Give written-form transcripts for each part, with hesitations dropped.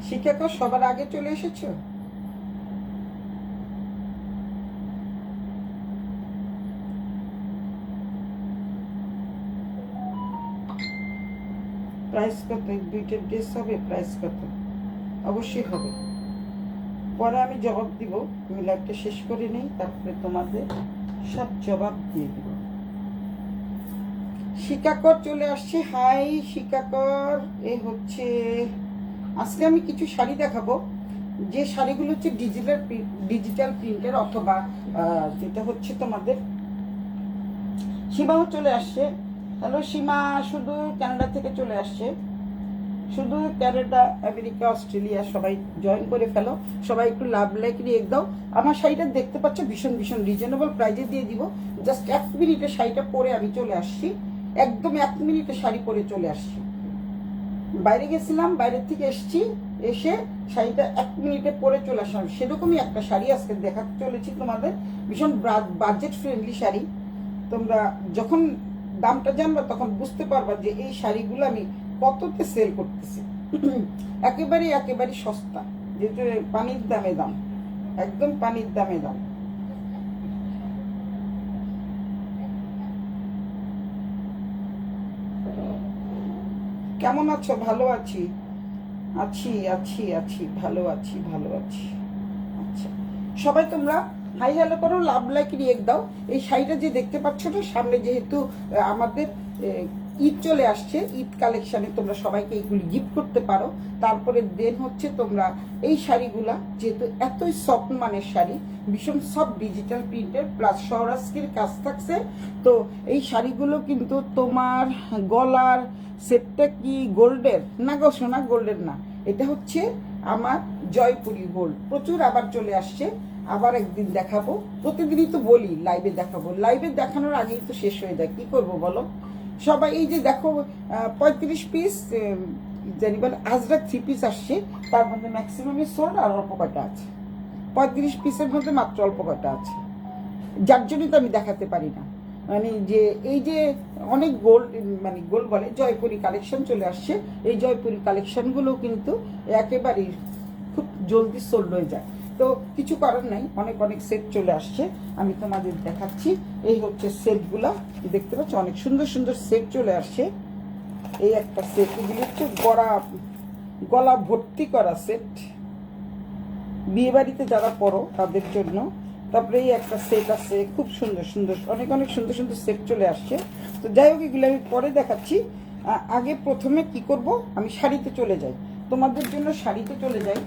শিক্ষাকর সবার আগে চলে এসেছো? প্রাইস কত? দুইটা ড্রেস হবে, প্রাইস কত? অবশ্যই হবে, পরে আমি জবাব দিব। আমি লাইভটা শেষ করে নেই, তারপরে তোমাদের সব জবাব দিয়ে দিব। শিকাকর চলে আসছে। হাই শিকাকর। এই হচ্ছে আজকে আমি কিছু শাড়ি দেখাবো, যে শাড়িগুলো হচ্ছে ডিজিটাল প্রিন্টের, অথবা যেটা হচ্ছে তোমাদের। সীমাও চলে আসছে। হ্যালো সীমা, শুধু কানাডা থেকে চলে আসছে। শুধু ক্যানাডা, আমেরিকা, অস্ট্রেলিয়া সবাই জয়েন করে ফেলো। সবাই একটু লাভ লাইক রিয়েক্ট দাও। আমার শাড়িটা দেখতে পাচ্ছ ভীষণ ভীষণ রিজনেবল প্রাইজে দিয়ে দিব। জাস্ট 1 মিনিটে শাড়িটা পরে আমি চলে আসছি। একদম 1 মিনিটে শাড়ি পরে চলে আসছি। বাইরে গেছিলাম, বাইরের থেকে এসছি, এসে শাড়িটা 1 মিনিটে পরে চলে আসলাম। সেরকমই একটা শাড়ি আজকে দেখাতে চলেছি তোমাদের। ভীষণ বাজেট ফ্রেন্ডলি শাড়ি। তোমরা যখন দামটা জানবা তখন বুঝতে পারবা যে এই শাড়িগুলো আমি কততে সেল করতেছি। একেবারে একেবারে সস্তা, যেটা পানির দামে দাম, একদম পানির দামে দাম। কেমন আছো? ভালো আছি, আছি আছি আছি, ভালো আছি, ভালো আছি। আচ্ছা, সবাই তোমরা হাই হ্যালো করো, লাভ লাইক রিয়েক্ট দাও। এই শাড়িটা যে দেখতে পাচ্ছ না সামনে, যেহেতু আমাদের ঈদ চলে আসছে, ঈদ কালেকশানে তোমরা সবাইকে এইগুলি গিফট করতে পারো। তারপরে দেন হচ্ছে তোমরা এই শাড়িগুলা, যেহেতু এতই সফট মানের শাড়ি, ভীষণ সফট ডিজিটাল প্রিন্টের প্লাস সরাসরির কাজ থাকছে, তো এই শাড়িগুলো কিন্তু তোমার গলার সেটটা কি গোল্ডের না গো সোনা? গোল্ডের না, এটা হচ্ছে আমার জয়পুরি গোল্ড। প্রচুর আবার চলে আসছে, আবার একদিন দেখাবো। প্রতিদিনই তো বলি লাইভে দেখাবো, লাইভে দেখানোর আগেই তো শেষ হয়ে যায়, কি করব বলো? সবাই এই যে দেখো 35 পিস জানি বলে আজরাক 3 পিস আসছে, তার মধ্যে ম্যাক্সিমামই সোল্ড, আর অল্প কয়টা আছে। 35 পিসের মধ্যে মাত্র অল্প কয়টা আছে, যার জন্যই তো আমি দেখাতে পারি না। মানে যে এই যে অনেক গোল্ড, মানে গোল্ড বলে জয়পুরি কালেকশন চলে আসছে। এই জয়পুরি কালেকশনগুলো কিন্তু একেবারেই খুব জলদি সোল্ড হয়ে যায়। তো কিছু করার নাই, অনেক অনেক সেট চলে আসছে, আমি তোমাদের দেখাচ্ছি। এই হচ্ছে সেটগুলা, দেখতে পাচ্ছ অনেক সুন্দর সুন্দর সেট চলে আসছে। এই একটা সেট, এগুলি হচ্ছে গলা ভর্তি করা সেট, বিয়ে বাড়িতে যারা পড়ো তাদের জন্য। তারপরে এই একটা সেট আছে, খুব সুন্দর সুন্দর, অনেক অনেক সুন্দর সুন্দর সেট চলে আসছে। তো যাই হোক, এগুলো আমি পরে দেখাচ্ছি। আগে প্রথমে কি করব, আমি শাড়িতে চলে যাই, তোমাদের জন্য শাড়িতে চলে যাই।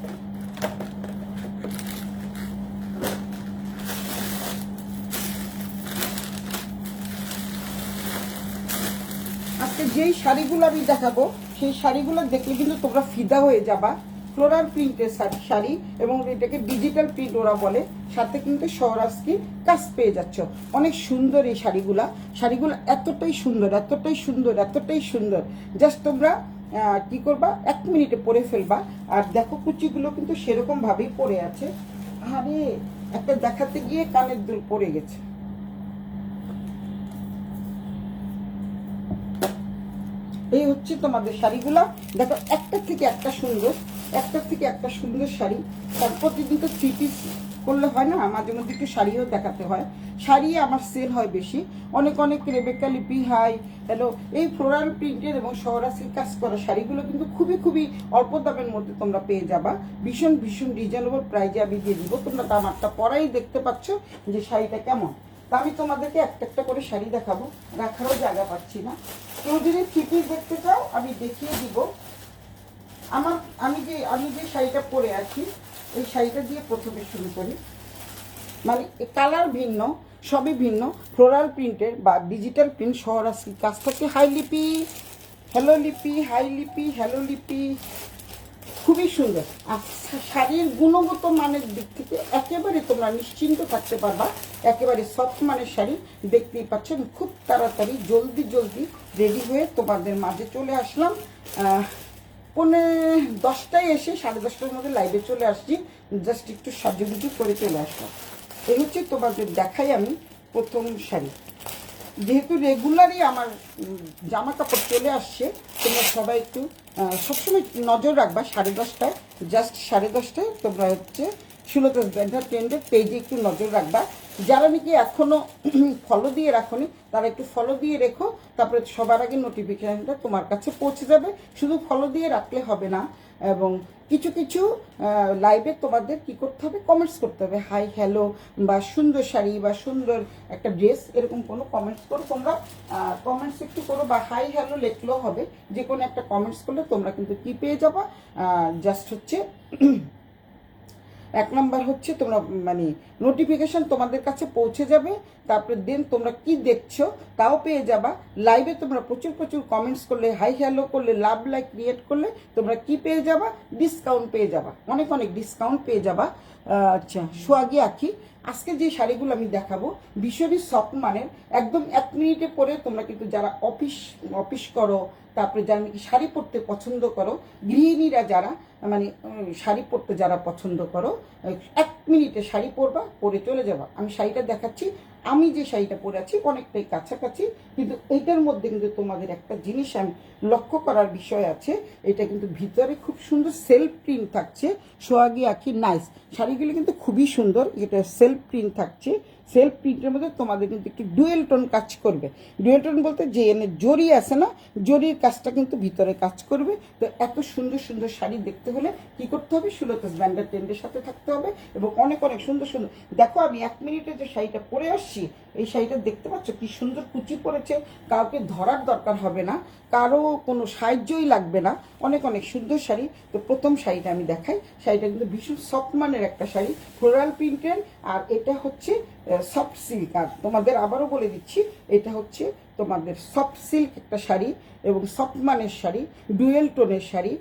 আজকে যেই শাড়িগুলো আমি দেখাবো, সেই শাড়িগুলো দেখলে কিন্তু তোমরা ফিদা হয়ে যাবা। ফ্লোরাল প্রিন্টের শাড়ি, এবং এটাকে ডিজিটাল প্রিন্ট ওরা বলে, সাথে কিন্তু সরাসরি কাজ পেয়ে যাচ্ছ। অনেক সুন্দর এই শাড়িগুলো এতটাই সুন্দর, এতটাই সুন্দর, এতটাই সুন্দর। জাস্ট তোমরা কি করবা, 1 মিনিটে পরে ফেলবা। আর দেখো কুচিগুলো কিন্তু সেরকম ভাবেই পরে আছে। আরে একটা দেখাতে গিয়ে কানের দুল পড়ে গেছে। এই হচ্ছে তোমাদের শাড়িগুলা, দেখো একটা থেকে একটা সুন্দর, একটা থেকে একটা সুন্দর শাড়ি। তার প্রতিদিন তো 3 পিস করলে হয় না, মাঝে মধ্যে একটু শাড়িও দেখাতে হয়। শাড়ি আমার সেল হয় বেশি। অনেক অনেক রেবেকা লিপি, হাই হ্যালো। এই ফ্লোরাল প্রিন্টের এবং সরাসরি কাজ করা শাড়িগুলো কিন্তু খুবই খুবই অল্প দামের মধ্যে তোমরা পেয়ে যাবা। ভীষণ ভীষণ রিজনেবল প্রাইজে আমি দিয়ে দিব। তোমরা দামারটা পরাই দেখতে পাচ্ছ যে শাড়িটা কেমন। তা আমি তোমাদেরকে একটা একটা করে শাড়ি দেখাবো, রাখারও জায়গা পাচ্ছি না। কেউ যদি 3 পিস দেখতে চাও আমি দেখিয়ে দিব। আমি যে শাড়িটা পরে আছি, এই শাড়িটা দিয়ে প্রথমে শুরু করি। মানে কালার ভিন্ন, সবই ভিন্ন, ফ্লোরাল প্রিন্টের বা ডিজিটাল প্রিন্ট সরাসরি কাজ থাকে। হাই লিপি, হ্যালো লিপি, হাই লিপি, হ্যালো লিপি, খুবই সুন্দর। আর শাড়ির গুণগত মানের দিক থেকে একেবারে তোমরা নিশ্চিন্ত থাকতে পারবা। একেবারে সফট মানের শাড়ি, দেখতেই পাচ্ছেন। খুব তাড়াতাড়ি জলদি জলদি রেডি হয়ে তোমাদের মাঝে চলে আসলাম। 10টায় এসে 10:30টার মধ্যে লাইভে চলে আসছি। জাস্ট একটু সাজুগুজু করে চলে আসলাম। এই হচ্ছে তোমাদের দেখাই আমি প্রথম শাড়ি। যেহেতু রেগুলারই আমার জামা কাপড় চলে আসছে, তোমরা সবাই একটু সবসময় নজর রাখবা 10:30টায়, জাস্ট 10:30টায় তোমরা হচ্ছে সুলতাস ব্র্যান্ডের ট্রেন্ডের পেজে একটু নজর রাখবা। যারা নাকি এখনও ফলো দিয়ে রাখোনি তারা একটু ফলো দিয়ে রেখো, তারপরে সবার আগে নোটিফিকেশানটা তোমার কাছে পৌঁছে যাবে। শুধু ফলো দিয়ে রাখলে হবে না, এবং কিছু কিছু লাইভে তোমাদের কি করতে হবে, কমেন্টস করতে হবে, হাই হ্যালো বা সুন্দর শাড়ি বা সুন্দর একটা ড্রেস, এরকম কোনো কমেন্টস করো তোমরা। কমেন্টস একটু করো বা হাই হ্যালো লিখলেও হবে, যে কোনো একটা কমেন্টস করলে তোমরা কিন্তু কি পেয়ে যাবা, জাস্ট হচ্ছে 1 নাম্বার হচ্ছে তোমরা মানে নোটিফিকেশান তোমাদের কাছে পৌঁছে যাবে। তারপরে দেন তোমরা কি দেখছো তাও পেয়ে যাবা। লাইভে তোমরা প্রচুর প্রচুর কমেন্টস করলে, হাই হ্যালো করলে, লাভ লাইক ক্রিয়েট করলে তোমরা কি পেয়ে যাবা, ডিসকাউন্ট পেয়ে যাবা, অনেক অনেক ডিসকাউন্ট পেয়ে যাবা। আচ্ছা, সোহাগী আঁখি, আজকে যে শাড়িগুলো আমি দেখাবো ভীষণই সফট মানের, একদম 1 মিনিটে পরে তোমরা কিন্তু যারা অফিস করো, তারপরে যারা নাকি শাড়ি পরতে পছন্দ করো, গৃহিণীরা যারা মানে শাড়ি পরতে যারা পছন্দ করো, 1 মিনিটে শাড়ি পরবা, পরে চলে যাবা। আমি শাড়িটা দেখাচ্ছি, আমি যে শাড়িটা পরে আছি অনেকটাই কাছাকাছি, কিন্তু এইটার মধ্যে কিন্তু তোমাদের একটা জিনিস আমি লক্ষ্য করার বিষয় আছে, এটা কিন্তু ভিতরে খুব সুন্দর সেলফ প্রিন্ট থাকছে। সোহাগী আঁখি নাইস, শাড়িগুলো কিন্তু খুবই সুন্দর, এটা সেলফ প্রিন্ট থাকছে। সেলফ প্রিন্টের মধ্যে তোমাদের কিন্তু একটু ডুয়েল টোন কাজ করবে। ডুয়েল টোন বলতে যে জরি আছে না, জরির কাজটা কিন্তু ভিতরে কাজ করবে। তো এত সুন্দর সুন্দর শাড়ি দেখতে হলে কি করতে হবে, সুলতাস ব্র্যান্ডের ট্রেন্ডের সাথে থাকতে হবে, এবং অনেক অনেক সুন্দর সুন্দর। দেখো আমি 1 মিনিটে যে শাড়িটা পরে আসছি, এই শাড়িটা দেখতে পাচ্ছ কি সুন্দর কুচি পড়েছে, কাউকে ধরার দরকার হবে না, কারো কোনো সাহায্যই লাগবে না, অনেক অনেক সুন্দর শাড়ি। তো প্রথম শাড়িটা আমি দেখাই, শাড়িটা কিন্তু ভীষণ সফট মানের একটা শাড়ি, ফ্লোরাল প্রিন্টের, আর এটা হচ্ছে সফট সিল্ক। আর তোমাদের আবারও বলে দিচ্ছি, এটা হচ্ছে তোমাদের সফট সিল্ক একটা শাড়ি এবং সফট মানের শাড়ি, ডুয়েল টোনের শাড়ি,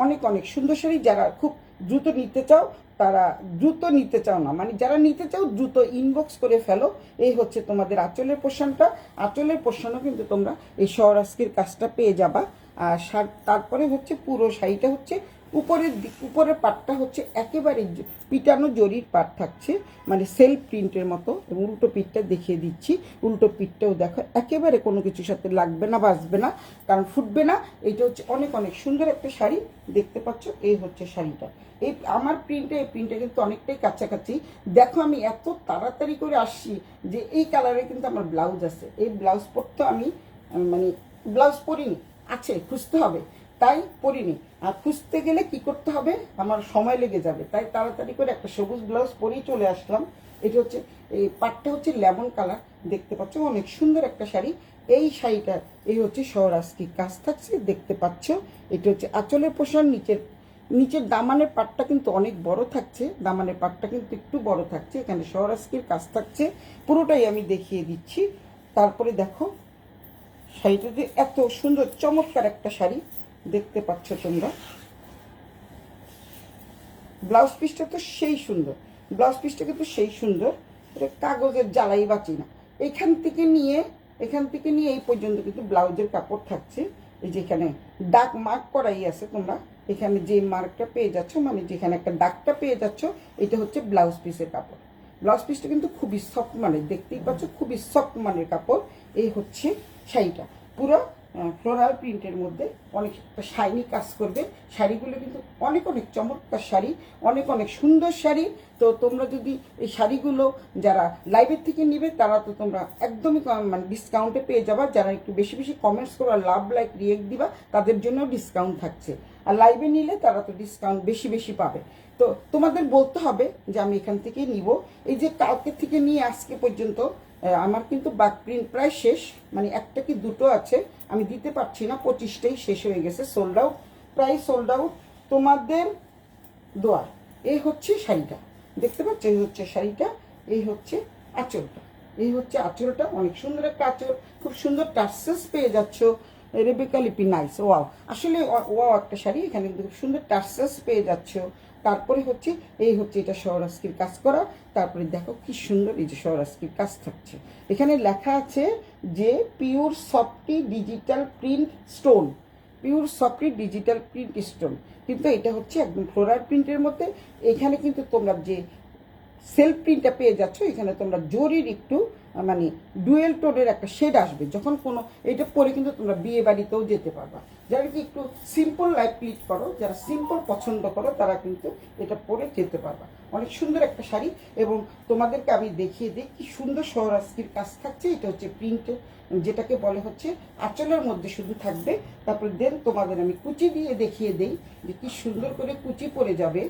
অনেক অনেক সুন্দর শাড়ি। যারা খুব দ্রুত নিতে চাও তারা দ্রুত নিতে চাও না, মানে যারা নিতে চাও দ্রুত ইনবক্স করে ফেলো। এই হচ্ছে তোমাদের আঁচলের পোর্শনটা, আঁচলের পোর্শনও কিন্তু তোমরা এই সরাস্কির কাজটা পেয়ে যাবা। আর তারপরে হচ্ছে পুরো শাড়িটা হচ্ছে উপরের পাটটা হচ্ছে একেবারে পিটানো জরির পাট থাকছে, মানে সেলফ প্রিন্টের মতো। এবং উল্টো পিঠটা দেখিয়ে দিচ্ছি, উল্টো পিঠটাও দেখো একেবারে কোনো কিছুর সাথে লাগবে না, বাজবে না, কারণ ফুটবে না। এইটা হচ্ছে অনেক অনেক সুন্দর একটা শাড়ি, দেখতে পাচ্ছ এই হচ্ছে শাড়িটা। এই আমার প্রিন্টে, এই প্রিন্টে কিন্তু অনেকটাই কাছাকাছি। দেখো আমি এত তাড়াতাড়ি করে আসছি যে এই কালারে কিন্তু আমার ব্লাউজ আছে, এই ব্লাউজ পরতে আমি মানে ব্লাউজ পরিনি, আছে খুঁজতে হবে তাই পরিনি। আর খুঁজতে গেলে কি করতে হবে, আমার সময় লেগে যাবে, তাই তাড়াতাড়ি করে একটা সবুজ ব্লাউজ পরেই চলে আসলাম। এটা হচ্ছে এই পাটটা হচ্ছে লেমন কালার, দেখতে পাচ্ছ অনেক সুন্দর একটা শাড়ি। এই শাড়িটা এই হচ্ছে সরাস্কি কাজ থাকছে, দেখতে পাচ্ছ। এটা হচ্ছে আঁচলের পোষণ, নিচের দামানের পাটটা কিন্তু অনেক বড় থাকছে, দামানের পাটটা কিন্তু একটু বড় থাকছে, এখানে সরাস্কির কাজ থাকছে, পুরোটাই আমি দেখিয়ে দিচ্ছি। তারপরে দেখো শাড়িটা যে এত সুন্দর চমৎকার একটা শাড়ি, দেখতে পাচ্ছ তোমরা। ব্লাউজ পিসটা তো সেই সুন্দর, ব্লাউজ পিসটা কিন্তু সেই সুন্দর, এটা কাগজের জ্বালাই বাঁচি না। এখান থেকে নিয়ে এই পর্যন্ত কিন্তু ব্লাউজের কাপড় থাকছে। এই যে এখানে দাগ মার্ক করাই আছে, তোমরা এখানে যে মার্কটা পেয়ে যাচ্ছ, মানে যেখানে একটা দাগটা পেয়ে যাচ্ছ, এটা হচ্ছে ব্লাউজ পিসের কাপড়। ব্লাউজ পিসটা কিন্তু খুবই সফট মানের, দেখতেই পাচ্ছ খুবই সফট মানের কাপড়। এই হচ্ছে শাড়িটা, পুরো ফ্লোরাল প্রিন্টের মধ্যে অনেক শাইনি কাজ করবে। শাড়িগুলো কিন্তু অনেক অনেক চমৎকার শাড়ি, অনেক অনেক সুন্দর শাড়ি। তো তোমরা যদি এই শাড়িগুলো যারা লাইভের থেকে নিবে তারা তো তোমরা একদমই মানে ডিসকাউন্টে পেয়ে যাবা। যারা একটু বেশি বেশি কমেন্টস করবা, লাভ লাইক রিয়েক্ট দিবা, তাদের জন্য ডিসকাউন্ট থাকছে। আর লাইভে নিলে তারা তো ডিসকাউন্ট বেশি বেশি পাবে। তো তোমাদের বলতে হবে যে আমি এখান থেকেই নিব। এই যে কালকে থেকে নিয়ে আজকে পর্যন্ত আমার কিন্তু বাক প্রিন্ট প্রায় শেষ, মানে একটা কি দুটো আছে, আমি দিতে পারছি না, 25টাই শেষ হয়ে গেছে, সোল্ড আউট, প্রায় সোল্ড আউট। তোমাদের দোয়া। এই হচ্ছে শাড়িটা, দেখতে পাচ্ছ, এই হচ্ছে শাড়িটা, এই হচ্ছে আঁচলটা, এই হচ্ছে আঁচলটা, অনেক সুন্দর একটা আঁচল, খুব সুন্দর টার্সেস পেয়ে যাচ্ছ। রেবেকা লিপি নাইস, ওয়াও, আসলে ওয়াও একটা শাড়ি, এখানে কিন্তু খুব সুন্দর টার্সেস পেয়ে যাচ্ছ। তারপরে হচ্ছে এই হচ্ছে এটা সরাস্কির কাজ করা। তারপরে দেখো কি সুন্দর এই যে সরাস্কির কাজ থাকছে, এখানে লেখা আছে যে pure softy digital print stone, pure softy digital print stone, কিন্তু এটা হচ্ছে একদম ফ্লোরাল প্রিন্টের মধ্যে। এখানে কিন্তু তোমরা যে সেলফ প্রিন্টটা পেয়ে যাচ্ছ। এখানে তোমরা জরির একটু মানে ডুয়েল টোনের একটা শেড আসবে যখন কোনো, এটা পরে কিন্তু তোমরা বিয়ে বাড়িতেও যেতে পারবা। যারা কি একটু সিম্পল লাইফ লিড করো, যারা সিম্পল পছন্দ করো, তারা কিন্তু এটা পরে যেতে পারবা। অনেক সুন্দর একটা শাড়ি। এবং তোমাদেরকে আমি দেখিয়ে দিই কি সুন্দর সোহরাস্কির কাজ থাকছে। এটা হচ্ছে প্রিন্ট, যেটাকে বলে হচ্ছে আঁচলের মধ্যে শুধু থাকবে। তারপরে দেন তোমাদের আমি কুচি দিয়ে দেখিয়ে দিই যে কি সুন্দর করে কুচি পরে যাবে।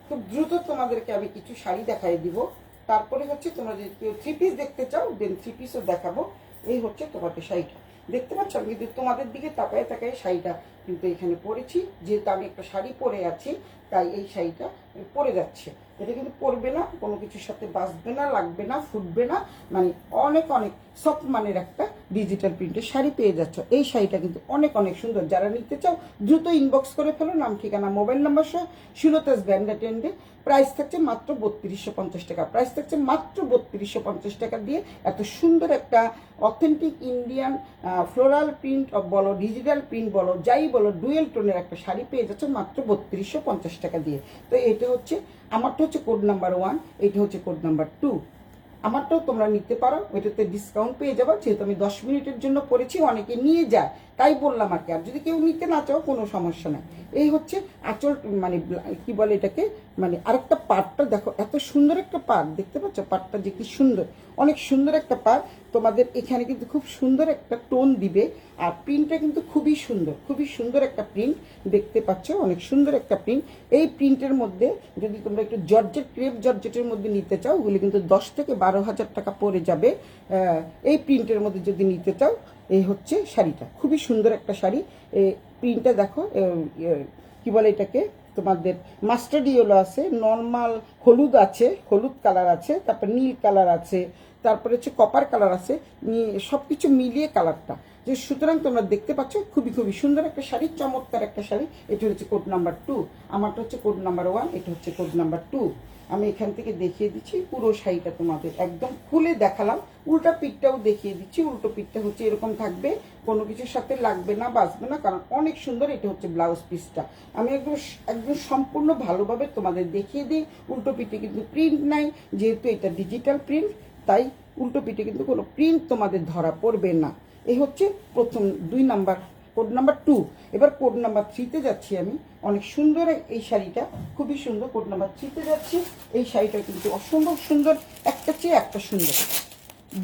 খুব দ্রুত তোমাদেরকে আমি কিছু শাড়ি দেখাই দিব। তারপরে হচ্ছে তোমরা যদি কেউ থ্রি পিস দেখতে চাও, দেন থ্রি পিসও দেখাবো। এই হচ্ছে তোমাদের শাড়িটা, দেখতে পাচ্ছ। আমি কিন্তু তোমাদের দিকে তাকায় তাকায় শাড়িটা কিন্তু এখানে পরেছি, যেহেতু আমি একটা শাড়ি পরে আছি তাই এই শাড়িটা পরে যাচ্ছে। এটা কিন্তু পরবে না, কোনো কিছুর সাথে বাঁচবে না, লাগবে না, ফুটবে না, মানে অনেক অনেক সফট মানের একটা ডিজিটাল প্রিন্টের শাড়ি পেয়ে যাচ্ছ। এই শাড়িটা কিন্তু অনেক অনেক সুন্দর। যারা নিতে চাও দ্রুত ইনবক্স করে ফেলো, নাম ঠিকানা মোবাইল নাম্বার সহ। সুলতাস ব্র্যান্ড অ্যাটেন্ডে। প্রাইস থাকছে মাত্র 3250 টাকা। প্রাইস থাকছে মাত্র 3250 টাকা দিয়ে এত সুন্দর একটা অথেন্টিক ইন্ডিয়ান ফ্লোরাল প্রিন্ট বলো, ডিজিটাল প্রিন্ট বলো, যাই বলো, ডুয়েল টোনের একটা শাড়ি পেয়ে যাচ্ছ মাত্র 3250 টাকা দিয়ে। তো এটা হচ্ছে আমারটা হচ্ছে কোড নাম্বার 1, এটা হচ্ছে কোড নাম্বার 2। আমারটাও তোমরা নিতে পারো, ওইটাতে ডিসকাউন্ট পেয়ে যাবো। যেহেতু আমি 10 মিনিটের জন্য পড়েছি, অনেকে নিয়ে যায় তাই বললাম আর কি। আর যদি কেউ নিতে না চাও কোনো সমস্যা নেই। এই হচ্ছে আঁচল, মানে কি বলে এটাকে, মানে আরেকটা পাড়টা দেখো, এত সুন্দর একটা পাড়, দেখতে পাচ্ছ পাড়টা যে কি সুন্দর, অনেক সুন্দর একটা পাড়। তোমাদের এখানে কিন্তু খুব সুন্দর একটা টোন দিবে। আর প্রিন্টটা কিন্তু খুবই সুন্দর, খুবই সুন্দর একটা প্রিন্ট, দেখতে পাচ্ছ অনেক সুন্দর একটা প্রিন্ট। এই প্রিন্টের মধ্যে যদি তোমরা একটু জর্জেট, ক্রেপ জর্জেটের মধ্যে নিতে চাও, ওগুলি কিন্তু 10 থেকে 12,000 টাকা পড়ে যাবে। এই প্রিন্টের মধ্যে যদি নিতে চাও, এই হচ্ছে শাড়িটা, খুবই সুন্দর একটা শাড়ি। প্রিন্টটা দেখো, কি বলে এটাকে, তোমাদের মাস্টার্ড ইয়েলো আছে, নর্মাল হলুদ আছে, হলুদ কালার আছে, তারপর নীল কালার আছে, তারপরে হচ্ছে কপার কালার আছে, সব কিছু মিলিয়ে কালারটা যে, সুতরাং তোমরা দেখতে পাচ্ছ খুবই খুবই সুন্দর একটা শাড়ি, চমৎকার একটা শাড়ি। এটা হচ্ছে কোড নাম্বার 2, আমারটা হচ্ছে কোড নাম্বার 1, এটা হচ্ছে কোড নাম্বার 2। আমি এখান থেকে দেখিয়ে দিচ্ছি পুরো শাড়িটা তোমাদের, একদম খুলে দেখালাম। উল্টা পিঠটাও দেখিয়ে দিচ্ছি। উল্টো পিঠটা হচ্ছে এরকম থাকবে, কোনো কিছুর সাথে লাগবে না, বাঁচবে না, কারণ অনেক সুন্দর। এটা হচ্ছে ব্লাউজ পিসটা। আমি একদম একদম সম্পূর্ণ ভালোভাবে তোমাদের দেখিয়ে দিই। উল্টো পিঠে কিন্তু প্রিন্ট নাই, যেহেতু এটা ডিজিটাল প্রিন্ট, তাই উল্টো পিঠে কিন্তু কোনো প্রিন্ট তোমাদের ধরা পড়বে না। এই হচ্ছে প্রথম 2 নাম্বার, কোড নাম্বার 2। এবার কোড নাম্বার 3-তে যাচ্ছি আমি। অনেক সুন্দর এই শাড়িটা, খুবই সুন্দর। কোড নাম্বার 3-তে যাচ্ছি। এই শাড়িটা কিন্তু অসম্ভব সুন্দর, একটা চেয়ে একটা সুন্দর।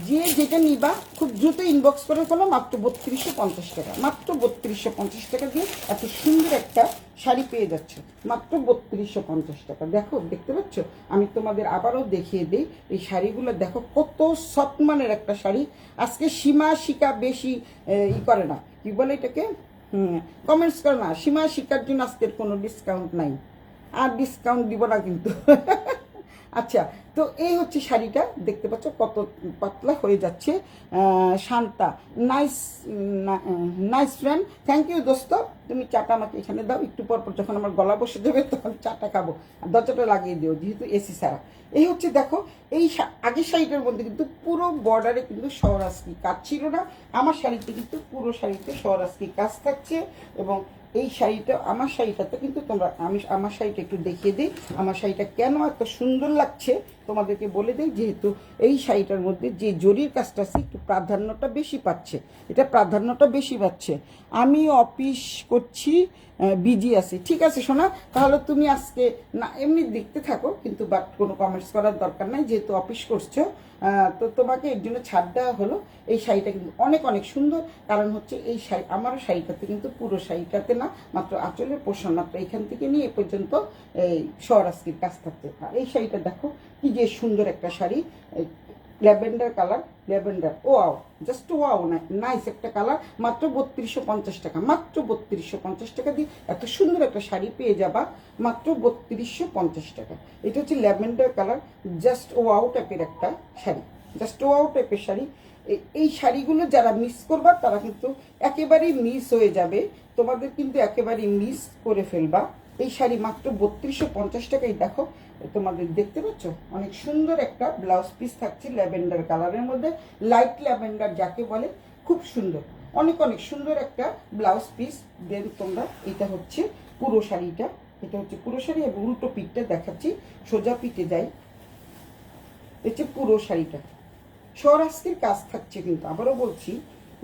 যে যেটা নিবা খুব দ্রুত ইনবক্স করে ফেলো, মাত্র 3250 টাকা, মাত্র 3250 টাকা দিয়ে এত সুন্দর একটা শাড়ি পেয়ে যাচ্ছে, মাত্র 3250 টাকা। দেখো, দেখতে পাচ্ছ? আমি তোমাদের আবারও দেখিয়ে দিই। এই শাড়িগুলো দেখো কত সফট মানের একটা শাড়ি। আজকে সীমা শিকা বেশি করে না, কি বলে এটাকে, কমেন্টস করে না। সীমা শিকার জন্য আজকের কোনো ডিসকাউন্ট নাই, আর ডিসকাউন্ট দিব না কিন্তু। আচ্ছা, তো এই হচ্ছে শাড়িটা, দেখতে পাচ্ছ কত পাতলা হয়ে যাচ্ছে। Shanta, nice nice friend, thank you দোস্ত। তুমি চাটা আমাকে এখানে দাও, একটু পর পর যখন আমার গলা বসে যাবে তখন চাটা খাবো। আর দরজাটা লাগিয়ে দিও, যেহেতু এসি ছাড়া। এই হচ্ছে দেখো, এই আগের শাড়িটার মধ্যে কিন্তু পুরো বর্ডারে কিন্তু স্বরাজকি কাজ ছিল না। আমার শাড়িতে কিন্তু পুরো শাড়িতে স্বরাজকি কাজ থাকছে। এবং এই শাড়িটা, আমার শাড়িটাতে কিন্তু তোমরা, আমি আমার শাড়িটা একটু দেখিয়ে দিই। আমার শাড়িটা কেন এত সুন্দর লাগছে তোমাদেরকে বলে দিই। যেহেতু এই শাড়িটার মধ্যে যে জরির কাজটা আছে, একটু প্রাধান্যটা বেশি পাচ্ছে, এটা প্রাধান্যটা বেশি পাচ্ছে। আমি অফিস করছি, বিজি আছি। ঠিক আছে সোনা, তাহলে তুমি আজকে না এমনি দেখতে থাকো, কিন্তু বাট কোনো কমেন্টস করার দরকার নাই, যেহেতু অফিস করছো। তো তোমাকে এর জন্য ছাড় দেওয়া হলো। এই শাড়িটা কিন্তু অনেক অনেক সুন্দর, কারণ হচ্ছে এই শাড়ি, আমার শাড়িটাতে কিন্তু পুরো শাড়িটাতে না, মাত্র আঁচলের পোর্শন, মাত্র এখান থেকে নিয়ে এ পর্যন্ত এই স্বরাজকির কাজ থাকতে। আর এই শাড়িটা দেখো কি যে সুন্দর একটা sari, lavender colour, lavender, wow, just wow, nice একটা কালার। মাত্র 3250 টাকা, মাত্র 3250 টাকা দিয়ে এত সুন্দর একটা শাড়ি পেয়ে যাবা, মাত্র 3250 টাকা। এটা হচ্ছে ল্যাভেন্ডার কালার, জাস্ট ওয়াও টাইপের একটা শাড়ি, জাস্ট ওয়াও টাইপের শাড়ি। এই শাড়িগুলো যারা মিস করবা তারা কিন্তু একেবারেই মিস হয়ে যাবে, তোমাদের কিন্তু একেবারেই মিস করে ফেলবা। এই শাড়ি মাত্র 3250 টাকাই। দেখো, তোমাদের দেখতে পাচ্ছ অনেক সুন্দর একটা ব্লাউজ পিস থাকছে ল্যাভেন্ডার কালারের মধ্যে, লাইট ল্যাভেন্ডার যাকে বলে, খুব সুন্দর, অনেক অনেক সুন্দর একটা ব্লাউজ পিস। দেন তোমরা, এটা হচ্ছে পুরো শাড়িটা, এটা হচ্ছে পুরো শাড়ি এবং উল্টো পিঠটা দেখাচ্ছি, সোজা পিঠে যাই। হচ্ছে পুরো শাড়িটা স্বরাস্তির কাজ থাকছে, কিন্তু আবারও বলছি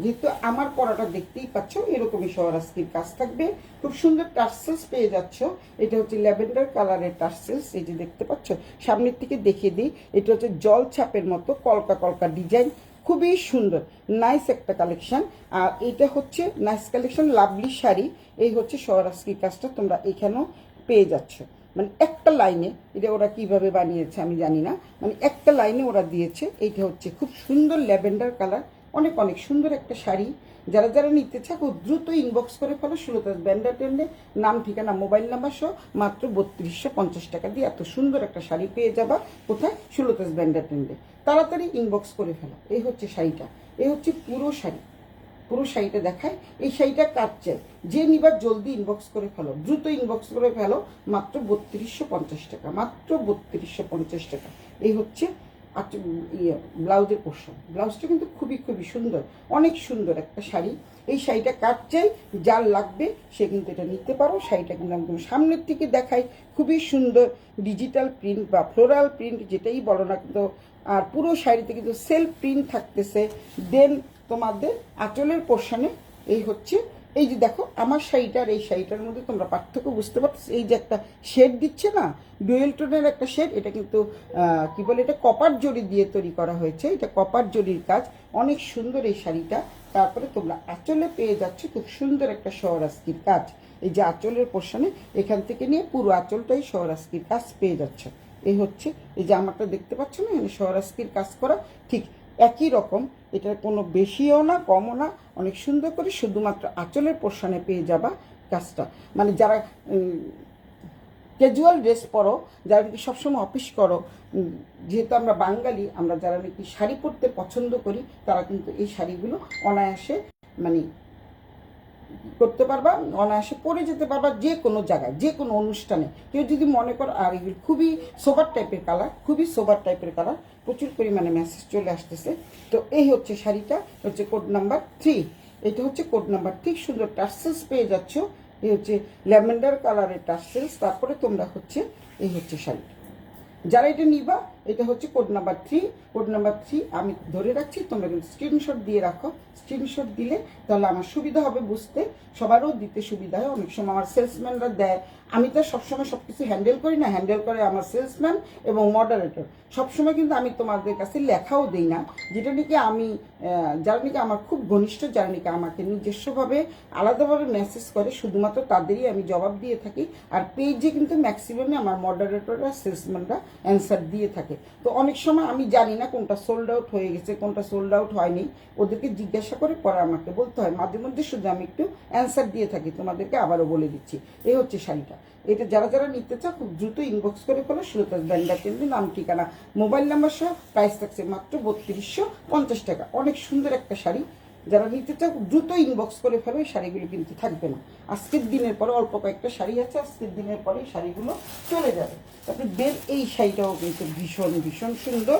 যেহেতু আমার পরাটা দেখতেই পাচ্ছ এরকমই স্বরাস্তির কাজ থাকবে। খুব সুন্দর টার্সেলস পেয়ে যাচ্ছ। এটা হচ্ছে ল্যাভেন্ডার কালারের টার্সেলস, এই যে দেখতে পাচ্ছ। সামনের থেকে দেখিয়ে দিই, এটা হচ্ছে জল ছাপের মতো কলকা কলকা ডিজাইন, খুবই সুন্দর নাইস একটা কালেকশন। আর এটা হচ্ছে নাইস কালেকশন, লাভলি শাড়ি। এই হচ্ছে স্বরাস্তির কাজটা তোমরা এখানেও পেয়ে যাচ্ছ। মানে একটা লাইনে, এটা ওরা কিভাবে বানিয়েছে আমি জানি না, মানে একটা লাইনে ওরা দিয়েছে। এইটা হচ্ছে খুব সুন্দর ল্যাভেন্ডার কালার, অনেক অনেক সুন্দর একটা শাড়ি। যারা যারা নিতে চাও খুব দ্রুত ইনবক্স করে ফেলো সুলতাস ব্যান্ডা ট্রেন্ডে, নাম ঠিকানা মোবাইল নাম্বার সহ মাত্র 3250 টাকা দিয়ে এত সুন্দর একটা শাড়ি পেয়ে যাবা। কোথায়? সুলতাস ব্যান্ডা ট্রেন্ডে। তাড়াতাড়ি ইনবক্স করে ফেলো। এই হচ্ছে শাড়িটা, এই হচ্ছে পুরো শাড়ি। পুরো শাড়িটা দেখায়, এই শাড়িটা কাজ চাই, যে নিবার জলদি ইনবক্স করে ফেলো, দ্রুত ইনবক্স করে ফেলো। মাত্র 3250 টাকা, মাত্র 3250 টাকা। এই হচ্ছে ব্লাউজের পোর্শন। ব্লাউজটা কিন্তু খুবই খুবই সুন্দর, অনেক সুন্দর একটা শাড়ি। এই শাড়িটা কাজ চাই, যার লাগবে সে কিন্তু এটা নিতে পারো। শাড়িটা কিন্তু একদম সামনের থেকে দেখায়, খুবই সুন্দর ডিজিটাল প্রিন্ট বা ফ্লোরাল প্রিন্ট যেটাই বলো না, কিন্তু আর পুরো শাড়িতে কিন্তু সেলফ প্রিন্ট থাকতেছে। দেন তোমাদের আঁচলের পোর্শনে এই হচ্ছে, এই যে দেখো আমার শাড়িটা আর এই শাড়িটার মধ্যে তোমরা পার্থক্য বুঝতে পারছো। এই যে একটা শেড দিচ্ছে না, ডুয়েল টোনের একটা শেড, এটা কিন্তু কি বলে, এটা কপার জরি দিয়ে তৈরি করা হয়েছে। এটা কপার জরির কাজ, অনেক সুন্দর এই শাড়িটা। তারপরে তোমরা আঁচলে পেয়ে যাচ্ছ খুব সুন্দর একটা স্বরাস্তির কাজ। এই যে আঁচলের পোর্শনে এখান থেকে নিয়ে পুরো আঁচলটাই স্বরাস্তির কাজ পেয়ে যাচ্ছ। এই হচ্ছে, এই যে আমারটা দেখতে পাচ্ছ না, এখানে স্বরাস্তির কাজ করা, ঠিক একই রকম। এটার কোনো বেশিও না কমও না, অনেক সুন্দর করে শুধুমাত্র আঁচলের পোর্শনে পেয়ে যাবা কাজটা। মানে যারা ক্যাজুয়াল ড্রেস পরো, যারা নাকি সবসময় অফিস করো, যেহেতু আমরা বাঙালি, আমরা যারা নাকি শাড়ি পরতে পছন্দ করি, তারা কিন্তু এই শাড়িগুলো অনায়াসে মানে করতে পারবা, অনায়াসে পরে যেতে পারবা যে কোনো জায়গায়, যে কোনো অনুষ্ঠানে। কেউ যদি মনে করো, আর এগুলো খুবই সোবার টাইপের কালার, খুবই সোবার টাইপের কালার, প্রচুর পরিমাণে মেসেজ চলে আসতেছে। তো এই হচ্ছে শাড়িটা, হচ্ছে কোড নাম্বার 3। এটা হচ্ছে কোড নাম্বার 3, সুন্দর টার্সেলস পেয়ে যাচ্ছ। এই হচ্ছে ল্যাভেন্ডার কালারের টার্সেলস। তারপরে তোমরা হচ্ছে, এই হচ্ছে শাড়িটা, যারা এটা নিবা, এটা হচ্ছে কোড নাম্বার 3। কোড নাম্বার 3 আমি ধরে রাখছি, তোমরা কিন্তু স্ক্রিনশট দিয়ে রাখো। স্ক্রিনশট দিলে তাহলে আমার সুবিধা হবে বুঝতে, সবারও দিতে সুবিধা হয়। অনেক সময় আমার সেলসম্যানরা দেয়, আমি তো সবসময় সব কিছু হ্যান্ডেল করি না, হ্যান্ডেল করে আমার সেলসম্যান এবং মডারেটর। সবসময় কিন্তু আমি তোমাদের কাছে লেখাও দিই না, যেটা নাকি আমি যারা নাকি আমার খুব ঘনিষ্ঠ, যারা নাকি আমাকে নিজস্বভাবে আলাদাভাবে মেসেজ করে, শুধুমাত্র তাদেরই আমি জবাব দিয়ে থাকি। আর পেজে কিন্তু ম্যাক্সিমামে আমার মডারেটররা, সেলসম্যানরা অ্যান্সার দিয়ে থাকে। তো অনেক সময় আমি জানি না কোনটা সোল্ড আউট হয়ে গেছে, কোনটা সোল্ড আউট হয়নি, ওদেরকে জিজ্ঞাসা করে পরে আমাকে বলতে হয়। মাঝে মধ্যে শুধু আমি একটু অ্যান্সার দিয়ে থাকি, তোমাদেরকে আবারও বলে দিচ্ছি। এই হচ্ছে শাড়িটা। এটা যারা যারা নিতে চাও খুব দ্রুত ইনবক্স করে ফেলো সুলতাস ব্যান্ডা ট্রেন্ডে, নাম ঠিকানা মোবাইল নাম্বার সহ। প্রাইস থাকছে মাত্র 3250 টাকা। অনেক সুন্দর একটা শাড়ি, যারা নিতে চাও দ্রুত ইনবক্স করে ফেলো। এই শাড়িগুলো কিন্তু থাকবে না আজকের দিনের পরে, অল্প কয়েকটা শাড়ি আছে, আজকের দিনের পরে এই শাড়িগুলো চলে যাবে। তারপরে বের এই শাড়িটাও কিন্তু ভীষণ ভীষণ সুন্দর,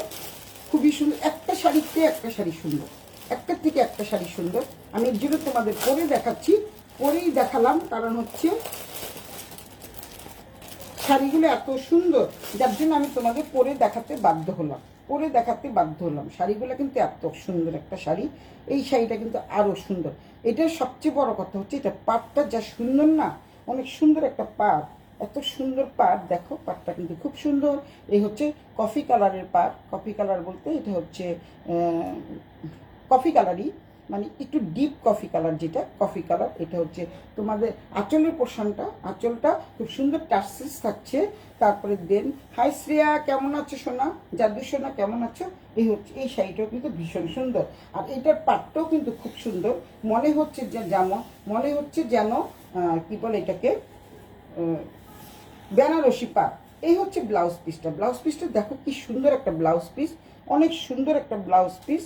খুবই সুন্দর। একটা শাড়িতে একটা শাড়ি সুন্দর, একটার থেকে একটা শাড়ি সুন্দর। আমি এর জন্য তোমাদের পরে দেখাচ্ছি, পরেই দেখালাম, কারণ হচ্ছে শাড়িগুলো এত সুন্দর, যার জন্য আমি তোমাদের পরে দেখাতে বাধ্য হলাম, পরে দেখাতে বাধ্য হলাম। শাড়িগুলো কিন্তু এত সুন্দর একটা শাড়ি। এই শাড়িটা কিন্তু আরও সুন্দর। এটার সবচেয়ে বড় কথা হচ্ছে এটা পাটটা যা সুন্দর না, অনেক সুন্দর একটা পাট, এত সুন্দর পাট। দেখো পাটটা কিন্তু খুব সুন্দর। এই হচ্ছে কফি কালারের পাট, কফি কালার বলতে এটা হচ্ছে কফি কালারই, মানে একটু ডিপ কফি কালার, যেটা কফি কালার। এটা হচ্ছে তোমাদের আঁচলের পোর্শনটা, আঁচলটা খুব সুন্দর টার্সেলস থাকছে। তারপরে দেন, হাই শ্রেয়া, কেমন আছো সোনা? জাদু সোনা কেমন আছো? এই হচ্ছে, এই শাড়িটাও কিন্তু ভীষণ সুন্দর। আর এটার পাটটাও কিন্তু খুব সুন্দর, মনে হচ্ছে যে যেমন, মনে হচ্ছে যেন কি বলে এটাকে, বেনারসি পাট। এই হচ্ছে ব্লাউজ পিসটা। ব্লাউজ পিসটা দেখো কি সুন্দর একটা ব্লাউজ পিস, অনেক সুন্দর একটা ব্লাউজ পিস।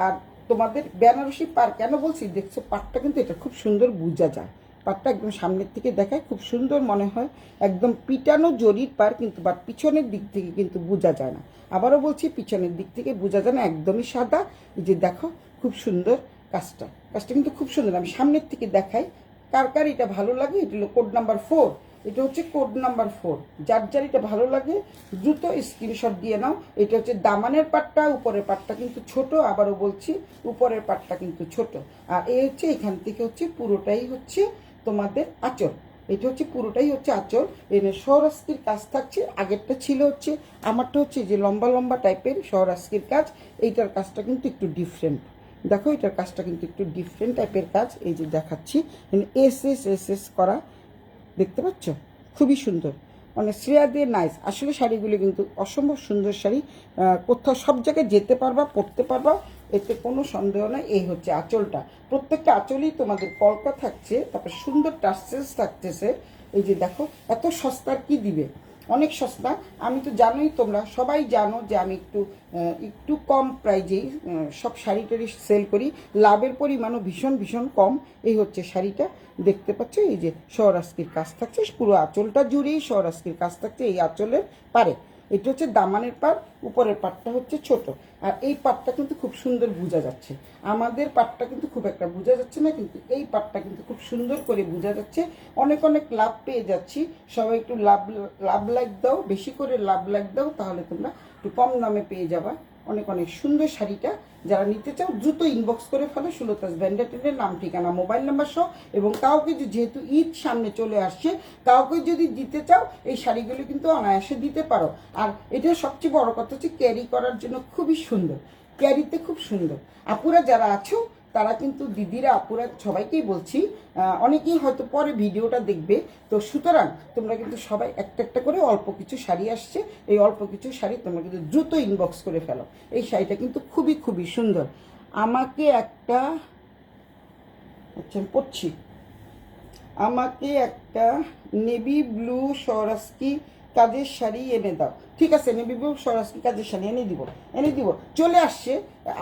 আর তোমাদের বেনারসি পার কেন বলছি, দেখছো পাটটা কিন্তু এটা খুব সুন্দর বোঝা যায়। পাটটা একদম সামনের থেকে দেখায় খুব সুন্দর মনে হয়, একদম পিটানো জরির পার, কিন্তু বাট পিছনের দিক থেকে কিন্তু বোঝা যায় না। আবারও বলছি, পিছনের দিক থেকে বোঝা যায় না, একদমই সাদা। এই যে দেখো খুব সুন্দর কাজটা, কাজটা কিন্তু খুব সুন্দর। আমি সামনের থেকে দেখাই, কার কার এটা ভালো লাগে। এটা হলো কোড নাম্বার 4। এটা হচ্ছে কোড নাম্বার 4। যার যার এটা ভালো লাগে দ্রুত স্ক্রিনশট দিয়ে নাও। এটা হচ্ছে দামানের পাটটা, উপরের পাটটা কিন্তু ছোট, আবারও বলছি উপরের পাটটা কিন্তু ছোট। আর এই হচ্ছে এখান থেকে হচ্ছে পুরোটাই হচ্ছে তোমাদের আঁচল। এটা হচ্ছে পুরোটাই হচ্ছে আঁচল। এর সরাস্কির কাজ থাকছে। আগেরটা ছিল হচ্ছে, আমারটা হচ্ছে যে লম্বা লম্বা টাইপের সরাস্কির কাজ। এইটার কাজটা কিন্তু একটু ডিফারেন্ট। দেখো এটার কাজটা কিন্তু একটু ডিফারেন্ট টাইপের কাজ। এই যে দেখাচ্ছি, এস করা, দেখতে পাচ্ছ? খুবই সুন্দর, মানে শ্রেয়া দিয়ে নাইস। আসলে শাড়িগুলি কিন্তু অসম্ভব সুন্দর শাড়ি। কোথাও সব জায়গায় যেতে পারবা, পরতে পারবা, এতে কোনো সন্দেহ নাই। এই হচ্ছে আঁচলটা। প্রত্যেকটা আঁচলই তোমাদের কলকা থাকছে, তারপর সুন্দর টার্সেলস থাকতেছে। এই যে দেখো, এত সস্তার কি দিবে, অনেক সস্তা। আমি তো জানোই, তোমরা সবাই জানো যে আমি একটু কম প্রাইজেই সব শাড়ি টাড়ি সেল করি। লাভের পরিমাণও ভীষণ ভীষণ কম। এই হচ্ছে শাড়িটা, দেখতে পাচ্ছ? এই যে সরাস্কির কাজ থাকছে, পুরো আঁচলটা জুড়েই সরাস্কির কাজ থাকছে এই আঁচলের পারে। এটা হচ্ছে দামানের পাট, উপরের পাটটা হচ্ছে ছোট। আর এই পাটটা কিন্তু খুব সুন্দর বোঝা যাচ্ছে। আমাদের পাটটা কিন্তু খুব একটা বোঝা যাচ্ছে না, কিন্তু এই পাটটা কিন্তু খুব সুন্দর করে বোঝা যাচ্ছে। অনেক অনেক লাভ পেয়ে যাচ্ছি। সবাই একটু লাভ লাইক দাও, বেশি করে লাভ লাইক দাও, তাহলে তোমরা একটু কম দামে পেয়ে যাবা অনেক অনেক সুন্দর শাড়িটা। যারা নিতে চাও দ্রুত ইনবক্স করে ফেলো সুলতাস ভ্যান্ডাটের নাম, ঠিকানা, মোবাইল নাম্বার সহ। এবং কাউকে যেহেতু ঈদ সামনে চলে আসছে, কাউকে যদি দিতে চাও এই শাড়িগুলো কিন্তু অনায়াসে দিতে পারো। আর এটা সবচেয়ে বড় কথা হচ্ছে ক্যারি করার জন্য খুবই সুন্দর, ক্যারিতে খুব সুন্দর। আপুরা যারা আছো তারা কিন্তু, দিদিরা আপুরা সবাইকেই বলছি, অনেকেই হয়তো পরে ভিডিওটা দেখবে, তো সুতরাং তোমরা কিন্তু সবাই একটা একটা করে অল্প কিছু শাড়ি আসছে, এই অল্প কিছু শাড়ি তোমরা কিন্তু দ্রুত ইনবক্স করে ফেলো। এই শাড়িটা কিন্তু খুবই খুবই সুন্দর। আমাকে একটা, আচ্ছা আমি পড়ছি, আমাকে একটা নেভি ব্লু সরাস্কি কাজের শাড়ি এনে দাও। ঠিক আছে, নেভি ব্লু সরাস্কি কাজের শাড়ি এনে দিব। চলে আসছে,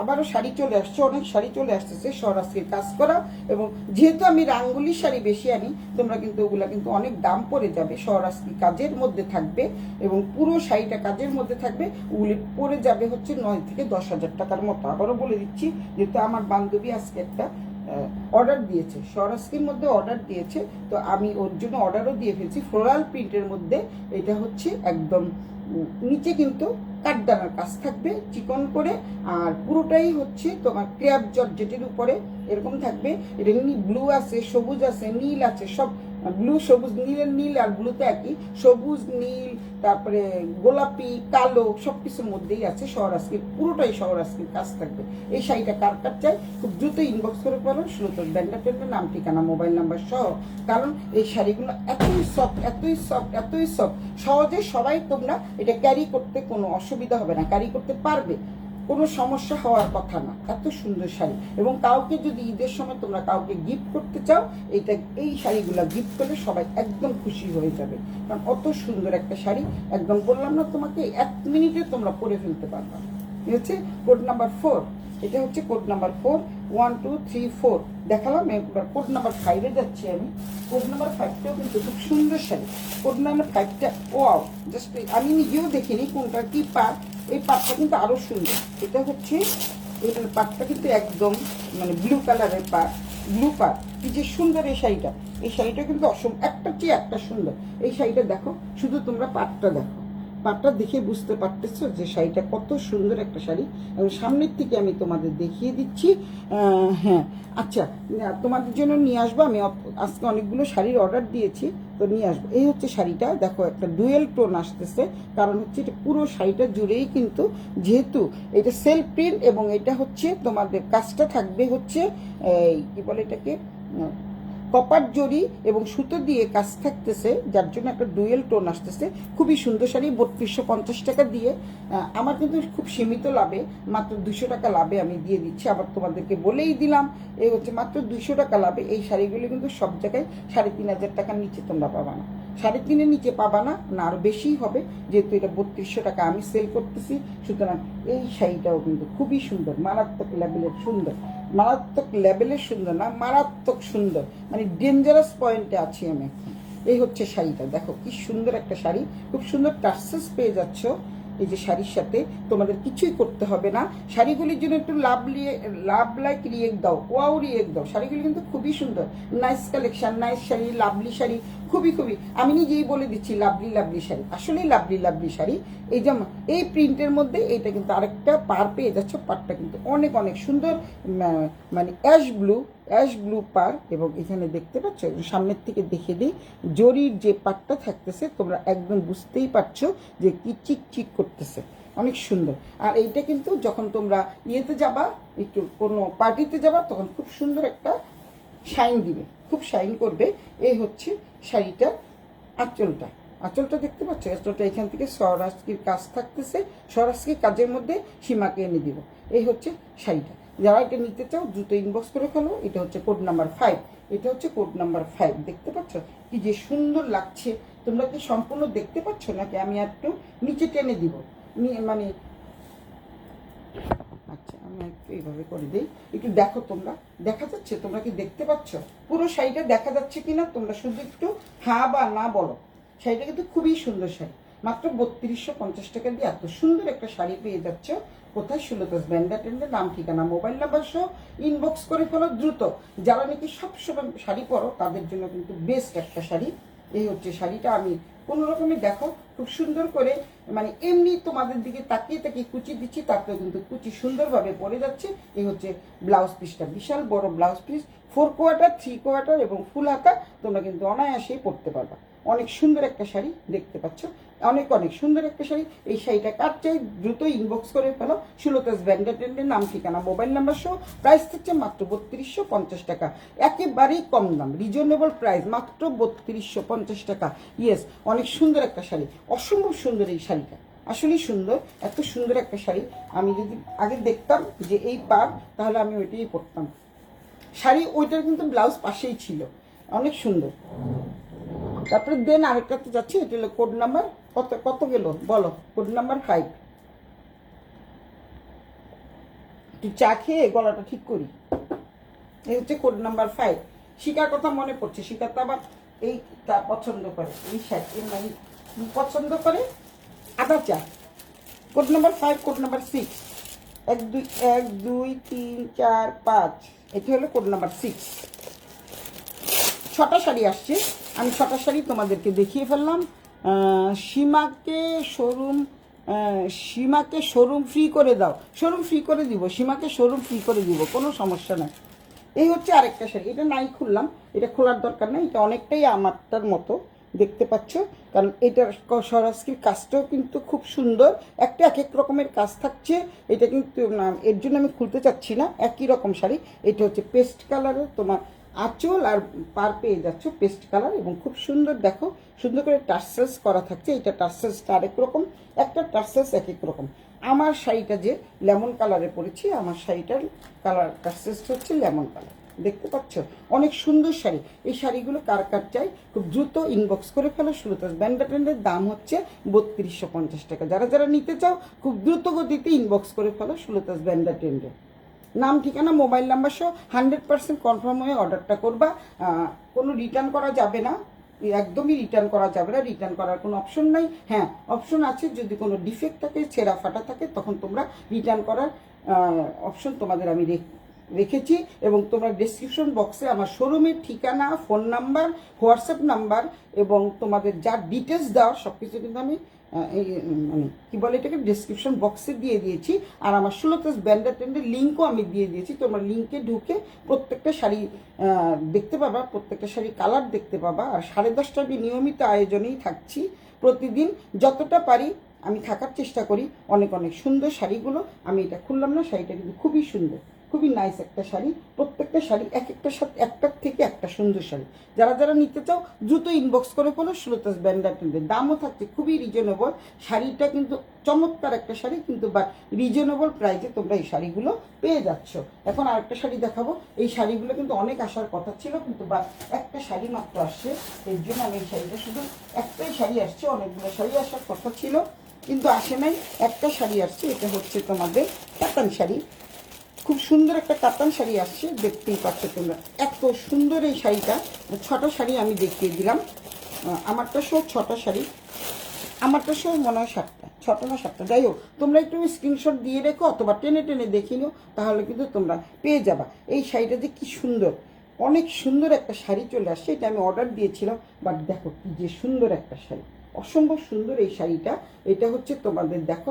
আবারও শাড়ি চলে আসছে, অনেক শাড়ি চলে আসতেছে সরাস্কির কাজ করা। এবং যেহেতু আমি রাঙ্গুলি শাড়ি বেশি আনি, তোমরা কিন্তু ওগুলা কিন্তু অনেক দাম পড়ে যাবে। সরাস্কি কাজের মধ্যে থাকবে এবং পুরো শাড়িটা কাজের মধ্যে থাকবে। ওগুলি পড়ে যাবে হচ্ছে 9 থেকে 10,000 টাকার মতো। আবারও বলে দিচ্ছি, যেহেতু আমার বান্ধবী আজকে একটা অর্ডার দিয়েছে, সরাস্কির মধ্যে অর্ডার দিয়েছে, তো আমি ওর জন্য অর্ডারও দিয়ে ফেলছি। ফ্লোরাল প্রিন্টের মধ্যে এটা হচ্ছে একদম নিচে কিন্তু কাঠদানার কাজ থাকবে চিকন করে, আর পুরোটাই হচ্ছে তোমার ক্র্যাপ জর্জেটের উপরে এরকম থাকবে। এটা ব্লু আছে, সবুজ আছে, নীল আছে, সব ব্লু সবুজ নীল আর ব্লুতে একই, সবুজ নীল, তারপরে গোলাপি কালো সব কিছুর মধ্যেই আছে সরাস্কির, পুরোটাই সরাস্কির কাজ থাকবে। এই শাড়িটা কার কার চাই খুব দ্রুত ইনবক্স করে পারো সুলতাস ভ্যান্ডাটের নাম, ঠিকানা, মোবাইল নাম্বার সহ। কারণ এই শাড়িগুলো এতই সফট, এতই সফট, এতই সফট, সহজে সবাই তোমরা এটা ক্যারি করতে কোনো অসুবিধা হবে না, ক্যারি করতে পারবে, কোনো সমস্যা হওয়ার কথা না। এত সুন্দর শাড়ি। এবং কাউকে যদি ঈদের সময় তোমরা কাউকে গিফট করতে চাও, এই শাড়িগুলো গিফট করলে সবাই একদম খুশি হয়ে যাবে। কারণ অত সুন্দর একটা শাড়ি, একদম বললাম না তোমাকে, 1 মিনিটে তোমরা পরে ফেলতে পারবা। এটা হচ্ছে কোড নাম্বার 4। এটা হচ্ছে কোড নাম্বার 4, 1 2 3 4 দেখালাম। এবার কোড নাম্বার 5-এ যাচ্ছি আমি। কোড নাম্বার 5টাও কিন্তু খুব সুন্দর শাড়ি। কোড নাম্বার 5টা ওয়াও, জাস্ট আমি নিজেও দেখিনি কোনটা কি পাট। এই পাটটা কিন্তু আরো সুন্দর। এটা হচ্ছে, এটার পাটটা কিন্তু একদম মানে ব্লু কালারের পাট, ব্লু পাট। কি যে সুন্দর এই শাড়িটা, এই শাড়িটা কিন্তু একটা চেয়ে একটা সুন্দর। এই শাড়িটা দেখো, শুধু তোমরা পাটটা দেখো, পাটটা দেখে বুঝতে পারতেছো যে শাড়িটা কত সুন্দর একটা শাড়ি। এবং সামনের থেকে আমি তোমাদের দেখিয়ে দিচ্ছি। হ্যাঁ, আচ্ছা, তোমাদের জন্য নিয়ে আসবো। আমি আজকে অনেকগুলো শাড়ির অর্ডার দিয়েছি, তো নিয়ে আসবো। এই হচ্ছে শাড়িটা, দেখো একটা ডুয়েল টোন আসতেছে। কারণ হচ্ছে এটা পুরো শাড়িটা জুড়েই কিন্তু, যেহেতু এটা সেলফ প্রিন্ট এবং এটা হচ্ছে তোমাদের কাজটা থাকবে হচ্ছে কি বলে এটাকে, কপার জরি এবং সুতো দিয়ে কাজ থাকতেছে, যার জন্য একটা ডুয়েল টোন আসতেছে। খুবই সুন্দর শাড়ি। 3250 টাকা দিয়ে আমার কিন্তু খুব সীমিত লাভে, মাত্র 200 টাকা লাভে আমি দিয়ে দিচ্ছি। আবার তোমাদেরকে বলেই দিলাম, এই হচ্ছে মাত্র 200 টাকা লাভে। এই শাড়িগুলো কিন্তু সব জায়গায় 3500 টাকার নিচে তোমরা পাবা না, 3.5-এর নিচে পাবা না, না আরও বেশিই হবে, যেহেতু এটা 3200 টাকা আমি সেল করতেছি। সুতরাং এই শাড়িটাও কিন্তু খুবই সুন্দর, মারাত্মক লেভেলের সুন্দর, মারাত্মক লেভেলের সুন্দর না, মারাত্মক সুন্দর, মানে ডেঞ্জারাস পয়েন্টে আছি আমি এখন। এই হচ্ছে শাড়িটা, দেখো কি সুন্দর একটা শাড়ি, খুব সুন্দর টার্সেস পেয়ে যাচ্ছ এই যে শাড়ির সাথে। তোমাদের কিছুই করতে হবে না। শাড়িগুলির জন্য একটু লাভ লাইক রিয়েক্ট দাও, ওয়াও রিয়েক্ট দাও। শাড়িগুলি কিন্তু খুবই সুন্দর, nice collection, nice sari, lovely sari, খুবই খুবই, আমি নিজেই বলে দিচ্ছি লাভলি লাভলি শাড়ি, আসলেই লাভলি লাভলি শাড়ি। এই যেমন এই প্রিন্টের মধ্যে এইটা কিন্তু আরেকটা পার পেয়ে যাচ্ছে, পারটা কিন্তু অনেক অনেক সুন্দর, মানে অ্যাশ ব্লু পার। এবং এখানে দেখতে পাচ্ছ, সামনের থেকে দেখে দিই, জরির যে পাটটা থাকতেছে তোমরা একদম বুঝতেই পারছো যে কি চিক চিক করতেছে, অনেক সুন্দর। আর এইটা কিন্তু যখন তোমরা ইয়েতে যাবা, একটু কোনো পার্টিতে যাবা, তখন খুব সুন্দর একটা শাইন দিবে, খুব শাইন করবে। এই হচ্ছে শাড়িটার আঁচলটা। আঁচলটা দেখতে পাচ্ছ, আঁচলটা এখান থেকে স্বরাজকির কাজ থাকতেছে, স্বরাজকির কাজের মধ্যে সীমাকে এনে দিব। এই হচ্ছে শাড়িটা। যারা এটা নিতে চাও দ্রুত ইনবক্স করে ফেলো। এটা হচ্ছে কোড নাম্বার 5, এটা হচ্ছে কোড নাম্বার 5। দেখতে পাচ্ছ কি যে সুন্দর লাগছে? তোমরা কি সম্পূর্ণ দেখতে পাচ্ছ নাকি আমি একটু নিচে টেনে দিব? মানে আচ্ছা, আমি একটু এইভাবে করে দিই, একটু দেখো তোমরা, দেখা যাচ্ছে? তোমরা কি দেখতে পাচ্ছ পুরো শাড়িটা দেখা যাচ্ছে কিনা? তোমরা শুধু একটু হ্যাঁ বা না বলো। শাড়িটা কিন্তু খুবই সুন্দর শাড়ি, মাত্র 3250 টাকা দিয়ে এত সুন্দর একটা শাড়ি পেয়ে যাচ্ছ। কোথায়? সুলতাস ব্যান্ডা টেন্ডে, নাম ঠিকানা মোবাইল নাম্বার সহ ইনবক্স করে ফেলো দ্রুত। যারা নাকি সবসময় শাড়ি পরো তাদের জন্য কিন্তু বেস্ট একটা শাড়ি। এই হচ্ছে শাড়িটা। আমি কোনো রকমে দেখো খুব সুন্দর করে, মানে এমনি তোমাদের দিকে তাকিয়ে তাকিয়ে কুচি দিচ্ছি, তাতেও কিন্তু কুচি সুন্দরভাবে পরে যাচ্ছে। এই হচ্ছে ব্লাউজ পিসটা, বিশাল বড় ব্লাউজ পিস, 4 কোয়ার্টার, 3 কোয়ার্টার এবং ফুল হাতা। তোমরা কিন্তু অনায়াসেই পরতে পারবা। অনেক সুন্দর একটা শাড়ি, দেখতে পাচ্ছ, অনেক অনেক সুন্দর একটা শাড়ি। এই শাড়িটা কার চাই দ্রুত ইনবক্স করে ফেলো। সুলতাস ব্যান্ডা টেন্ডের, নাম ঠিকানা মোবাইল নাম্বার সহ। প্রাইস থাকছে মাত্র 3250 টাকা, একেবারেই কম দাম, রিজনেবল প্রাইস, মাত্র 3250 টাকা। ইয়েস, অনেক সুন্দর একটা শাড়ি, অসম্ভব সুন্দর এই শাড়িটা, আসলেই সুন্দর। এত সুন্দর একটা শাড়ি আমি যদি আগে দেখতাম যে এই পার, তাহলে আমি ওইটাই পরতাম। শাড়ি ওইটার কিন্তু ব্লাউজ পাশেই ছিল, অনেক সুন্দর। তারপরে দেন আরেকটাতে যাচ্ছি, এটা হলো কোড নাম্বার কত, কত গেল বলো? Code number 5। একটু চা খেয়ে গলাটা ঠিক করি। এই হচ্ছে কোড নাম্বার 5। শিকার কথা মনে পড়ছে, শিকার তো আবার এইটা পছন্দ করে, এই শাড়ি মানে পছন্দ করে আদা চা। কোড নাম্বার 5, কোড নাম্বার 6, 1 2 3 4 5, এটা হলো কোড নাম্বার 6। 6টা শাড়ি আসছে, আমি 6টা শাড়ি তোমাদেরকে দেখিয়ে ফেললাম। সীমাকে শোরুম ফ্রি করে দাও, শোরুম ফ্রি করে দিব, সীমাকে শোরুম ফ্রি করে দিব, কোনো সমস্যা নাই। এই হচ্ছে আরেকটা শাড়ি, এটা নাই খুললাম, এটা খোলার দরকার নেই, এটা অনেকটাই আমারটার মতো দেখতে পাচ্ছ। কারণ এটার স্বরাজকির কাজটাও কিন্তু খুব সুন্দর, একটা এক এক রকমের কাজ থাকছে। এটা কিন্তু এর জন্য আমি খুলতে চাচ্ছি না, একই রকম শাড়ি। এটা হচ্ছে পেস্ট কালারের, তোমার আঁচল আর পার পেয়ে যাচ্ছ পেস্ট কালার, এবং খুব সুন্দর দেখো, সুন্দর করে টার্সেলস করা থাকছে। এটা টার্সেলসটা আরেক রকম, একটা টার্সেলস এক এক রকম। আমার শাড়িটা যে লেমন কালারে পরেছি, আমার শাড়িটার কালার টার্সেলসটা হচ্ছে লেমন কালার, দেখতে পাচ্ছ? অনেক সুন্দর শাড়ি। এই শাড়িগুলো কার কার চাই খুব দ্রুত ইনবক্স করে ফেলো। সুলতাস ব্যান্ডা টেন্ডের দাম হচ্ছে 3250 টাকা। যারা যারা নিতে চাও খুব দ্রুত গতিতে ইনবক্স করে ফেলো সুলতাস ব্যান্ডা টেন্ডের, নাম ঠিকানা মোবাইল নাম্বার সহ 100% কনফার্ম হয়ে অর্ডারটা করবা। কোনো রিটার্ন করা যাবে না, একদমই রিটার্ন করা যাবে না, রিটার্ন করার কোনো অপশন নাই। হ্যাঁ, অপশন আছে, যদি কোনো ডিফেক্ট থাকে, ছেঁড়া ফাটা থাকে, তখন তোমরা রিটার্ন করার অপশন তোমাদের আমি রেখেছি। এবং তোমরা ডেসক্রিপশন বক্সে আমার শোরুমের ঠিকানা, ফোন নাম্বার, হোয়াটসঅ্যাপ নাম্বার এবং তোমাদের যা ডিটেলস দেওয়ার সব কিছু কিন্তু আমি মানে কি বলে এটাকে ডেসক্রিপশন বক্সে দিয়ে দিয়েছি। আর আমার সুলতাস ব্যান্ডা টেন্ডের লিঙ্কও আমি দিয়ে দিয়েছি। তোমরা লিঙ্কে ঢুকে প্রত্যেকটা শাড়ি দেখতে পাবা, প্রত্যেকটা শাড়ি কালার দেখতে পাবা। আর 10:30 আমি নিয়মিত আয়োজনেই থাকছি, প্রতিদিন যতটা পারি আমি থাকার চেষ্টা করি। অনেক অনেক সুন্দর শাড়িগুলো, আমি এটা খুললাম না, শাড়িটা কিন্তু খুবই সুন্দর, খুবই নাইস একটা শাড়ি। প্রত্যেকটা শাড়ি এক একটার সাথে একটার থেকে একটা সুন্দর শাড়ি। যারা যারা নিতে চাও দ্রুত ইনবক্স করে ফেলো সুলতাস ব্যান্ডা টেন্ডের। দামও থাকছে খুবই রিজনেবল। শাড়িটা কিন্তু চমৎকার একটা শাড়ি, কিন্তু বাট রিজনেবল প্রাইসে তোমরা এই শাড়িগুলো পেয়ে যাচ্ছ। এখন আরেকটা শাড়ি দেখাবো। এই শাড়িগুলো কিন্তু অনেক আসার কথা ছিল, কিন্তু বাট একটা শাড়ি মাত্র আসছে, এর জন্য আমি এই শাড়িটা শুধু একটাই শাড়ি আসছে, অনেকগুলো শাড়ি আসার কথা ছিল কিন্তু আসে নাই, একটা শাড়ি আসছে। এটা হচ্ছে তোমাদের কাতান শাড়ি, খুব সুন্দর একটা কাতান শাড়ি আসছে, দেখতেই পাচ্ছ তোমরা। এত সুন্দর এই শাড়িটা। 6টা শাড়ি আমি দেখিয়ে দিলাম, আমারটা সহ 6টা শাড়ি, আমারটা সহ মনে হয় 7টা, 6টা না 7টা, যাই হোক তোমরা একটু স্ক্রিনশট দিয়ে রেখো অথবা টেনে টেনে দেখে নিও, তাহলে কিন্তু তোমরা পেয়ে যাবা। এই শাড়িটা যে কি সুন্দর, অনেক সুন্দর একটা শাড়ি চলে আসছে। এটা আমি অর্ডার দিয়েছিলাম, বাট দেখো কি যে সুন্দর একটা শাড়ি, অসম্ভব সুন্দর এই শাড়িটা। এটা হচ্ছে তোমাদের দেখো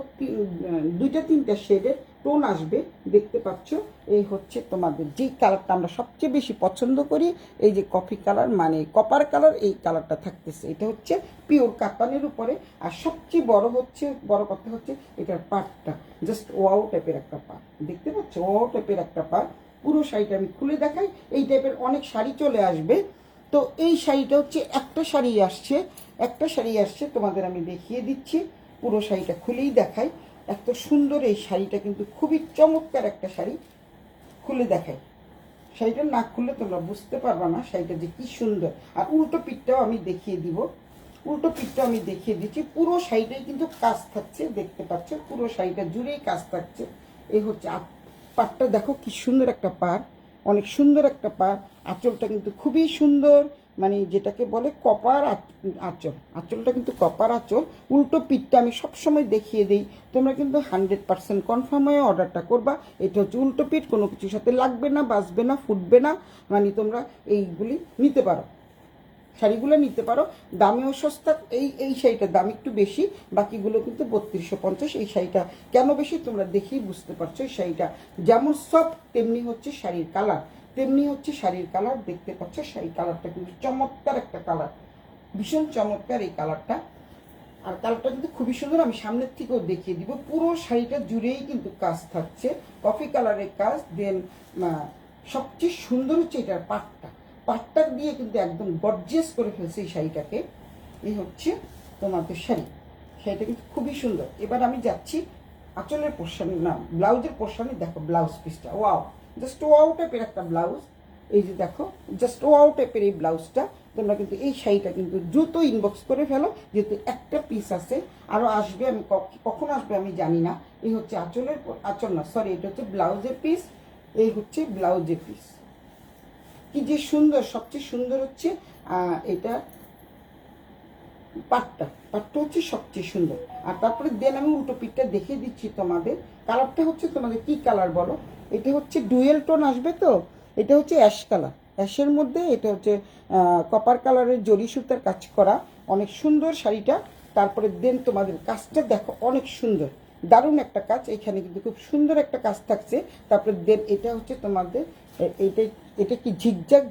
দুইটা তিনটা শেডের টোন আসবে, দেখতে পাচ্ছ। এই হচ্ছে তোমাদের যেই কালারটা আমরা সবচেয়ে বেশি পছন্দ করি, এই যে কফি কালার মানে কপার কালার, এই কালারটা থাকতেছে। এটা হচ্ছে পিওর কাতানের উপরে। আর সবচেয়ে বড় কথা হচ্ছে এটার পাটটা জাস্ট ওয়াও টাইপের একটা পাট, দেখতে পাচ্ছ, ওয়াও টাইপের একটা পাট। পুরো শাড়িটা আমি খুলে দেখাই, এই টাইপের অনেক শাড়ি চলে আসবে। তো এই শাড়িটা হচ্ছে একটা শাড়ি আসছে তোমাদের আমি দেখিয়ে দিচ্ছি। পুরো শাড়িটা খুলেই দেখাই, এত সুন্দর এই শাড়িটা, কিন্তু খুবই চমৎকার একটা শাড়ি। খুলে দেখাই, শাড়িটা না খুললে তোমরা বুঝতে পারবা না শাড়িটা যে কি সুন্দর। আর উল্টো পিঠটাও আমি দেখিয়ে দিব, দিচ্ছি। পুরো শাড়িটাই কিন্তু কাজ থাকছে, দেখতে পাচ্ছ, পুরো শাড়িটা জুড়েই কাজ থাকছে। এই হচ্ছে পাড়টা, দেখো কি সুন্দর একটা পাড়, অনেক সুন্দর একটা পাড়। আঁচলটা কিন্তু খুবই সুন্দর, মানে যেটাকে বলে কপার আঁচলটা কিন্তু কপার আঁচল। উল্টো পিঠটা আমি সবসময় দেখিয়ে দিই, তোমরা কিন্তু 100% কনফার্ম হয়ে অর্ডারটা করবা। এটা হচ্ছে উল্টো পিঠ, কোনো কিছুর সাথে লাগবে না, বাজবে না, ফুটবে না, মানে তোমরা এইগুলি নিতে পারো, শাড়িগুলো নিতে পারো। দামেও সস্তা। এই শাড়িটার দাম একটু বেশি, বাকিগুলো কিন্তু 3250। এই শাড়িটা কেন বেশি তোমরা দেখেই বুঝতে পারছো। এই শাড়িটা যেমন সফট তেমনি হচ্ছে শাড়ির কালার, দেখতে পাচ্ছ। শাড়ির কালারটা কিন্তু চমৎকার একটা কালার, ভীষণ চমৎকার এই কালারটা। আর কালারটা কিন্তু খুবই সুন্দর, আমি সামনের থেকেও দেখিয়ে দিব। পুরো শাড়িটা জুড়েই কিন্তু কাজ থাকছে, কফি কালারের কাজ। দেন সবচেয়ে সুন্দর হচ্ছে এটার পাটটা দিয়ে কিন্তু একদম গর্জিয়াস করে ফেলছে এই শাড়িটাকে। এই হচ্ছে তোমাদের শাড়িটা কিন্তু খুবই সুন্দর। এবার আমি যাচ্ছি আঁচলের পোর্শনে, না ব্লাউজের পোর্শনে। দেখো ব্লাউজ পিসটা, ওয়াও, জাস্ট ওয়াও টাইপের একটা ব্লাউজ। এই যে দেখো, জাস্ট ওয়াও টাইপের এই ব্লাউজটা। তোমরা কিন্তু এই শাড়িটা কিন্তু দ্রুত ইনবক্স করে ফেলো, যেহেতু একটা পিস আছে, আরও আসবে, আমি কখন আসবে আমি জানি না। এই হচ্ছে এটা হচ্ছে ব্লাউজের পিস। এই হচ্ছে ব্লাউজের পিস, কি যে সুন্দর। সবচেয়ে সুন্দর হচ্ছে এটা পাটটা হচ্ছে সবচেয়ে সুন্দর। আর তারপরে দেন আমি উল্টো পিঠটা দেখিয়ে দিচ্ছি তোমাদের। কালারটা হচ্ছে তোমাদের কি কালার বলো, এটা হচ্ছে ডুয়েল টোন আসবে। তো এটা হচ্ছে অ্যাশ কালার, অ্যাশের মধ্যে এটা হচ্ছে কপার কালারের জরি সুতার কাজ করা, অনেক সুন্দর শাড়িটা। তারপরে দেন তোমাদের কাজটা দেখো, অনেক সুন্দর, দারুণ একটা কাজ। এখানে কিন্তু খুব সুন্দর একটা কাজ থাকছে। তারপরে দেন এটা হচ্ছে তোমাদের এটা কি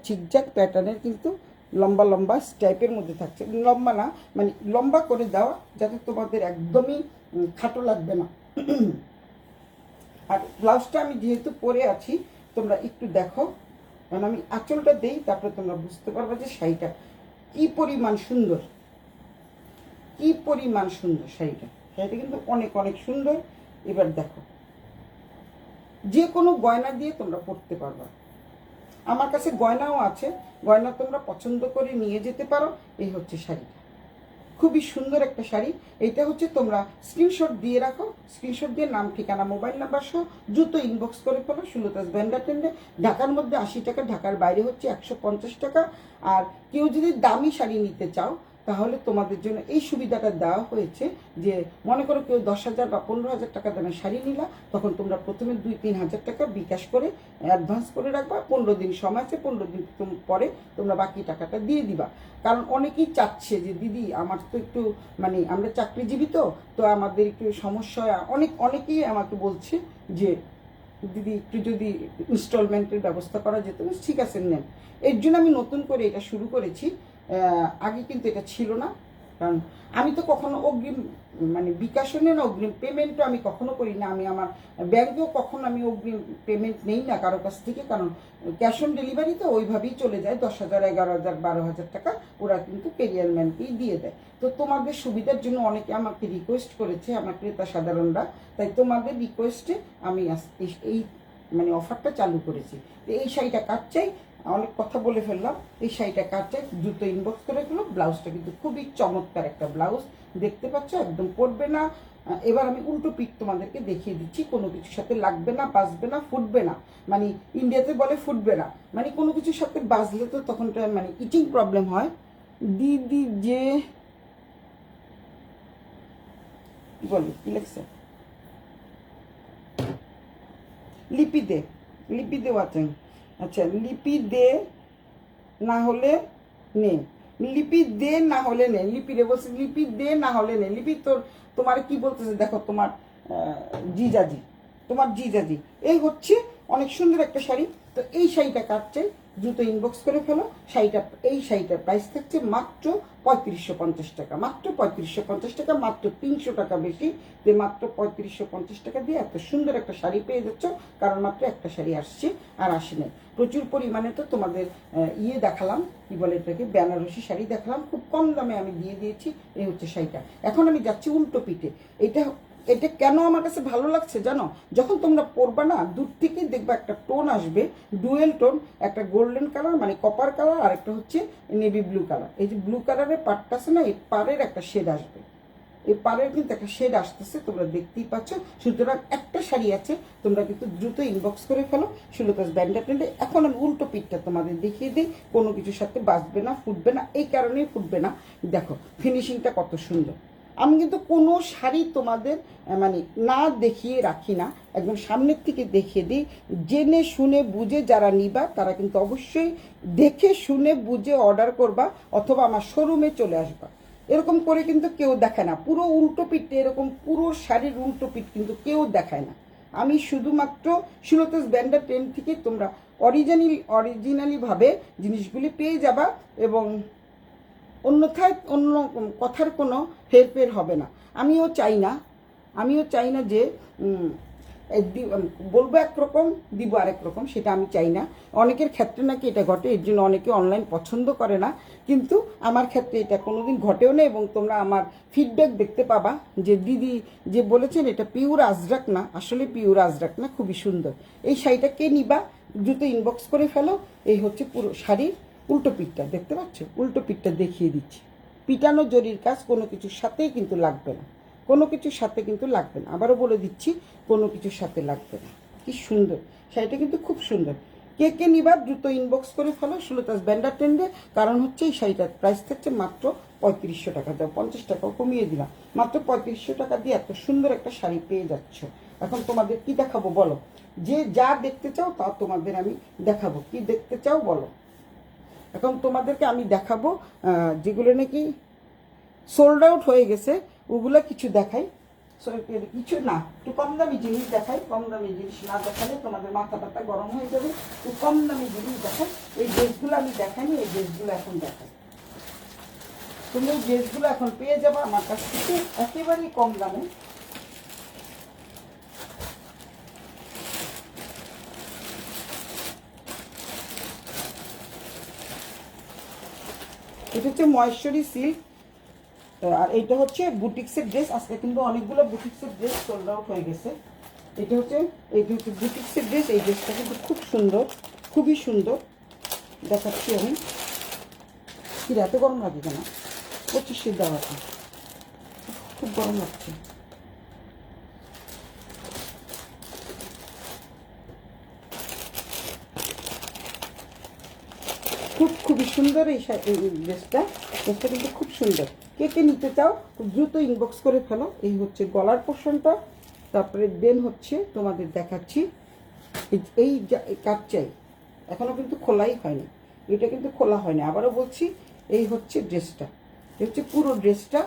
ঝিকঝাক প্যাটার্নের, কিন্তু লম্বা লম্বা স্টাইপের মধ্যে থাকছে। লম্বা না, মানে লম্বা করে দেওয়া, যাতে তোমাদের একদমই খাটো লাগবে না। আর ব্লাউজটা আমি যেহেতু পরে আছি, তোমরা একটু দেখো, কারণ আমি আঁচলটা দেই, তারপরে তোমরা বুঝতে পারবে যে শাড়িটা কি পরিমাণ সুন্দর, শাড়িটা কিন্তু অনেক অনেক সুন্দর। এবার দেখো, যে কোনো গয়না দিয়ে তোমরা পরতে পারবা। আমার কাছে গয়নাও আছে, গয়না তোমরা পছন্দ করে নিয়ে যেতে পারো। এই হচ্ছে শাড়িটা, খুবই সুন্দর একটা শাড়ি। এইটা হচ্ছে তোমরা স্ক্রিনশট দিয়ে রাখো, স্ক্রিনশট দিয়ে নাম, ঠিকানা, মোবাইল নাম্বার সহ দ্রুত ইনবক্স করে ফেলো। সুলতাস ভেন্ডার টেন্ডে। ঢাকার মধ্যে 80 টাকা, ঢাকার বাইরে হচ্ছে 150 টাকা। আর কেউ যদি দামি শাড়ি নিতে চাও, তাহলে তোমাদের জন্য এই সুবিধাটা দেওয়া হয়েছে যে, মনে করো কেউ 10,000 বা 15,000 টাকা দামের শাড়ি নিলা, তখন তোমরা প্রথমে 2-3 হাজার টাকা বিকাশ করে অ্যাডভান্স করে রাখবা। 15 দিন সময় আছে, 15 দিন পরে তোমরা বাকি টাকাটা দিয়ে দিবা। কারণ অনেকেই চাচ্ছে যে দিদি আমার তো একটু, মানে আমরা চাকরিজীবী, তো আমাদের একটু সমস্যা হয়। অনেকেই আমাকে বলছে যে দিদি একটু যদি ইনস্টলমেন্টের ব্যবস্থা করা যেত। ঠিক আছে, নেন। এর জন্য আমি নতুন করে এটা শুরু করেছি, আগে কিন্তু এটা ছিল না। কারণ আমি তো কখনো অগ্রিম, মানে বিকাশও নেই না, অগ্রিম পেমেন্টও আমি কখনো করি না। আমি আমার ব্যাংকেও কখনো আমি অগ্রিম পেমেন্ট নেই না কারো কাছ থেকে, কারণ ক্যাশ অন ডেলিভারি তো ওইভাবেই চলে যায়। 10,000, 11,000, 12,000 টাকা ওরা কিন্তু ক্যারিয়ারম্যানকেই দিয়ে দেয়। তো তোমাদের সুবিধার জন্য অনেকে আমাকে রিকোয়েস্ট করেছে, আমার ক্রেতা সাধারণরা, তাই তোমাদের রিকোয়েস্টে আমি এই মানে অফারটা চালু করেছি। তো এই শাড়িটা কাট চাই, অনেক কথা বলে ফেললাম। এই শাড়িটা কাট চাই, দ্রুত ইনবক্স করে ফেলো। ব্লাউজটা কিন্তু খুবই চমৎকার একটা ব্লাউজ, দেখতে পাচ্ছ, একদম পরবে না। এবার আমি উল্টো পিঠ তোমাদেরকে দেখিয়ে দিচ্ছি, কোনো কিছুর সাথে লাগবে না, বাজবে না, ফুটবে না। মানে ইন্ডিয়াতে বলে ফুটবে না, মানে কোনো কিছুর সাথে বাজলে তো তখন মানে ইটিং প্রবলেম হয়। দিদি যে কি বলি, কি লেখছে, লিপি দে ওয়াচেন। আচ্ছা, লিপি দে না হলে নে, লিপি দে না হলে নে, লিপিরে বলছে লিপি দে না হলে নে। লিপি তোমার কি বলতেছে দেখো, তোমার জিজাজি, তোমার জিজাজি। এই হচ্ছে অনেক সুন্দর একটা শাড়ি। তো এই শাড়িটা কাটছে, দ্রুত ইনবক্স করে ফেলো। এই শাড়িটার প্রাইস থাকছে মাত্র 3550 টাকা, মাত্র 3550 টাকা, মাত্র 300 টাকা বেশি, যে মাত্র 3550 টাকা দিয়ে এত সুন্দর একটা শাড়ি পেয়ে যাচ্ছ। কারণ মাত্র একটা শাড়ি আসছে, আর আসে নাই প্রচুর পরিমাণে। তো তোমাদের দেখালাম, কি বলে এটাকে, বেনারসি শাড়ি দেখালাম, খুব কম দামে আমি দিয়ে দিয়েছি। এই হচ্ছে শাড়িটা। এখন আমি যাচ্ছি উল্টো পিঠে। এটা কেন আমার কাছে ভালো লাগছে জানো, যখন তোমরা পরবা না, দূর থেকেই দেখবা একটা টোন আসবে, ডুয়েল টোন, একটা গোল্ডেন কালার মানে কপার কালার, আর একটা হচ্ছে নেভি ব্লু কালার। এই যে ব্লু কালারের পাড়টা আছে না, এই পাড়ের একটা শেড আসবে, এই পাড়ের কিন্তু একটা শেড আসতেছে, তোমরা দেখতেই পাচ্ছ। সুতরাং একটা শাড়ি আছে, তোমরা কিন্তু দ্রুত ইনবক্স করে ফেলো সুলতাস ব্যান্ডা ট্রেন্ডে। এখন আমি উল্টো পিঠটা তোমাদের দেখিয়ে দিই, কোনো কিছুর সাথে বাঁচবে না, ফুটবে না। এই কারণেই ফুটবে না, দেখো ফিনিশিংটা কত সুন্দর। আমি কিন্তু কোনো শাড়ি তোমাদের মানে না দেখিয়ে রাখি না, একদম সামনের থেকে দেখিয়ে দিই। জেনে শুনে বুঝে যারা নিবা তারা কিন্তু অবশ্যই দেখে শুনে বুঝে অর্ডার করবা, অথবা আমার শোরুমে চলে আসবা। এরকম করে কিন্তু কেউ দেখায় না, পুরো উল্টো পিঠে এরকম পুরো শাড়ির উল্টো পিঠ কিন্তু কেউ দেখায় না। আমি শুধুমাত্র সুলতাস ব্যান্ডা ট্রেন্ড থেকে তোমরা অরিজিনালিভাবে জিনিসগুলি পেয়ে যাবা, এবং অন্যথায় অন্য কথার কোনো হেরফের হবে না। আমিও চাই না যে বলবো একরকম দিব আরেক রকম, সেটা আমি চাই না। অনেকের ক্ষেত্রে নাকি এটা ঘটে, এর জন্য অনেকে অনলাইন পছন্দ করে না, কিন্তু আমার ক্ষেত্রে এটা কোনোদিন ঘটেও না। এবং তোমরা আমার ফিডব্যাক দেখতে পাবা যে দিদি যে বলেছেন এটা পিওর আজরাক না, আসলে পিওর আজরাক না, খুবই সুন্দর। এই শাড়িটা কে নিবা দ্রুত ইনবক্স করে ফেলো। এই হচ্ছে পুরো শাড়ির উল্টো পিঠটা, দেখতে পাচ্ছ, উল্টো পিঠটা দেখিয়ে দিচ্ছি। পিটানো জরির কাজ কোনো কিছুর সাথেই কিন্তু লাগবে না, কোনো কিছুর সাথে কিন্তু লাগবে না, আবারও বলে দিচ্ছি, কোনো কিছুর সাথে লাগবে না। কি সুন্দর শাড়িটা, কিন্তু খুব সুন্দর। কে কে নিবার দ্রুত ইনবক্স করে ফেলো সুলতাস ব্যান্ডা ট্রেন্ডে। কারণ হচ্ছে এই শাড়িটার প্রাইস থাকছে মাত্র 3500 টাকা, দাও 50 টাকাও কমিয়ে দিলাম, মাত্র 3500 টাকা দিয়ে এত সুন্দর একটা শাড়ি পেয়ে যাচ্ছ। এখন তোমাদের কি দেখাবো বলো, যে যা দেখতে চাও তা তোমাদের আমি দেখাবো। কি দেখতে চাও বলো। এখন তোমাদেরকে আমি দেখাবো যেগুলো নাকি সোল্ড আউট হয়ে গেছে, ওগুলো কিছু দেখাই। কিছু না, একটু কম দামি জিনিস দেখাই। কম দামি জিনিস না দেখালে তোমাদের মাথা টাথা গরম হয়ে যাবে। একটু কম দামি জিনিস দেখাই। এই ড্রেসগুলো আমি দেখাইনি, এই ড্রেসগুলো এখন দেখাই। তুমি এই ড্রেসগুলো এখন পেয়ে যাবে আমার কাছ থেকে একেবারেই কম দামে। এটা হচ্ছে মহেশ্বরী সিল্ক, আর এইটা হচ্ছে বুটিক্সের ড্রেস। আজকে কিন্তু অনেকগুলো বুটিক্সের ড্রেস সোল্ড আউট হয়ে গেছে। এটা হচ্ছে বুটিক্সের ড্রেস। এই ড্রেসটা কিন্তু খুব সুন্দর, খুবই সুন্দর, দেখাচ্ছি আমি। কি এত গরম লাগে কেন, 25 দেওয়া আছে, খুব গরম লাগছে। খুবই সুন্দর এই ড্রেসটা কিন্তু খুব সুন্দর। কে কে নিতে চাও দ্রুত ইনবক্স করে ফেলো। এই হচ্ছে গলার পোর্শনটা, তারপরে দেন হচ্ছে তোমাদের দেখাচ্ছি এই কাট চাই, এখনো কিন্তু খোলাই হয়নি, এটা কিন্তু খোলা হয়নি। আবারও বলছি, এই হচ্ছে ড্রেসটা, এই হচ্ছে পুরো ড্রেসটা।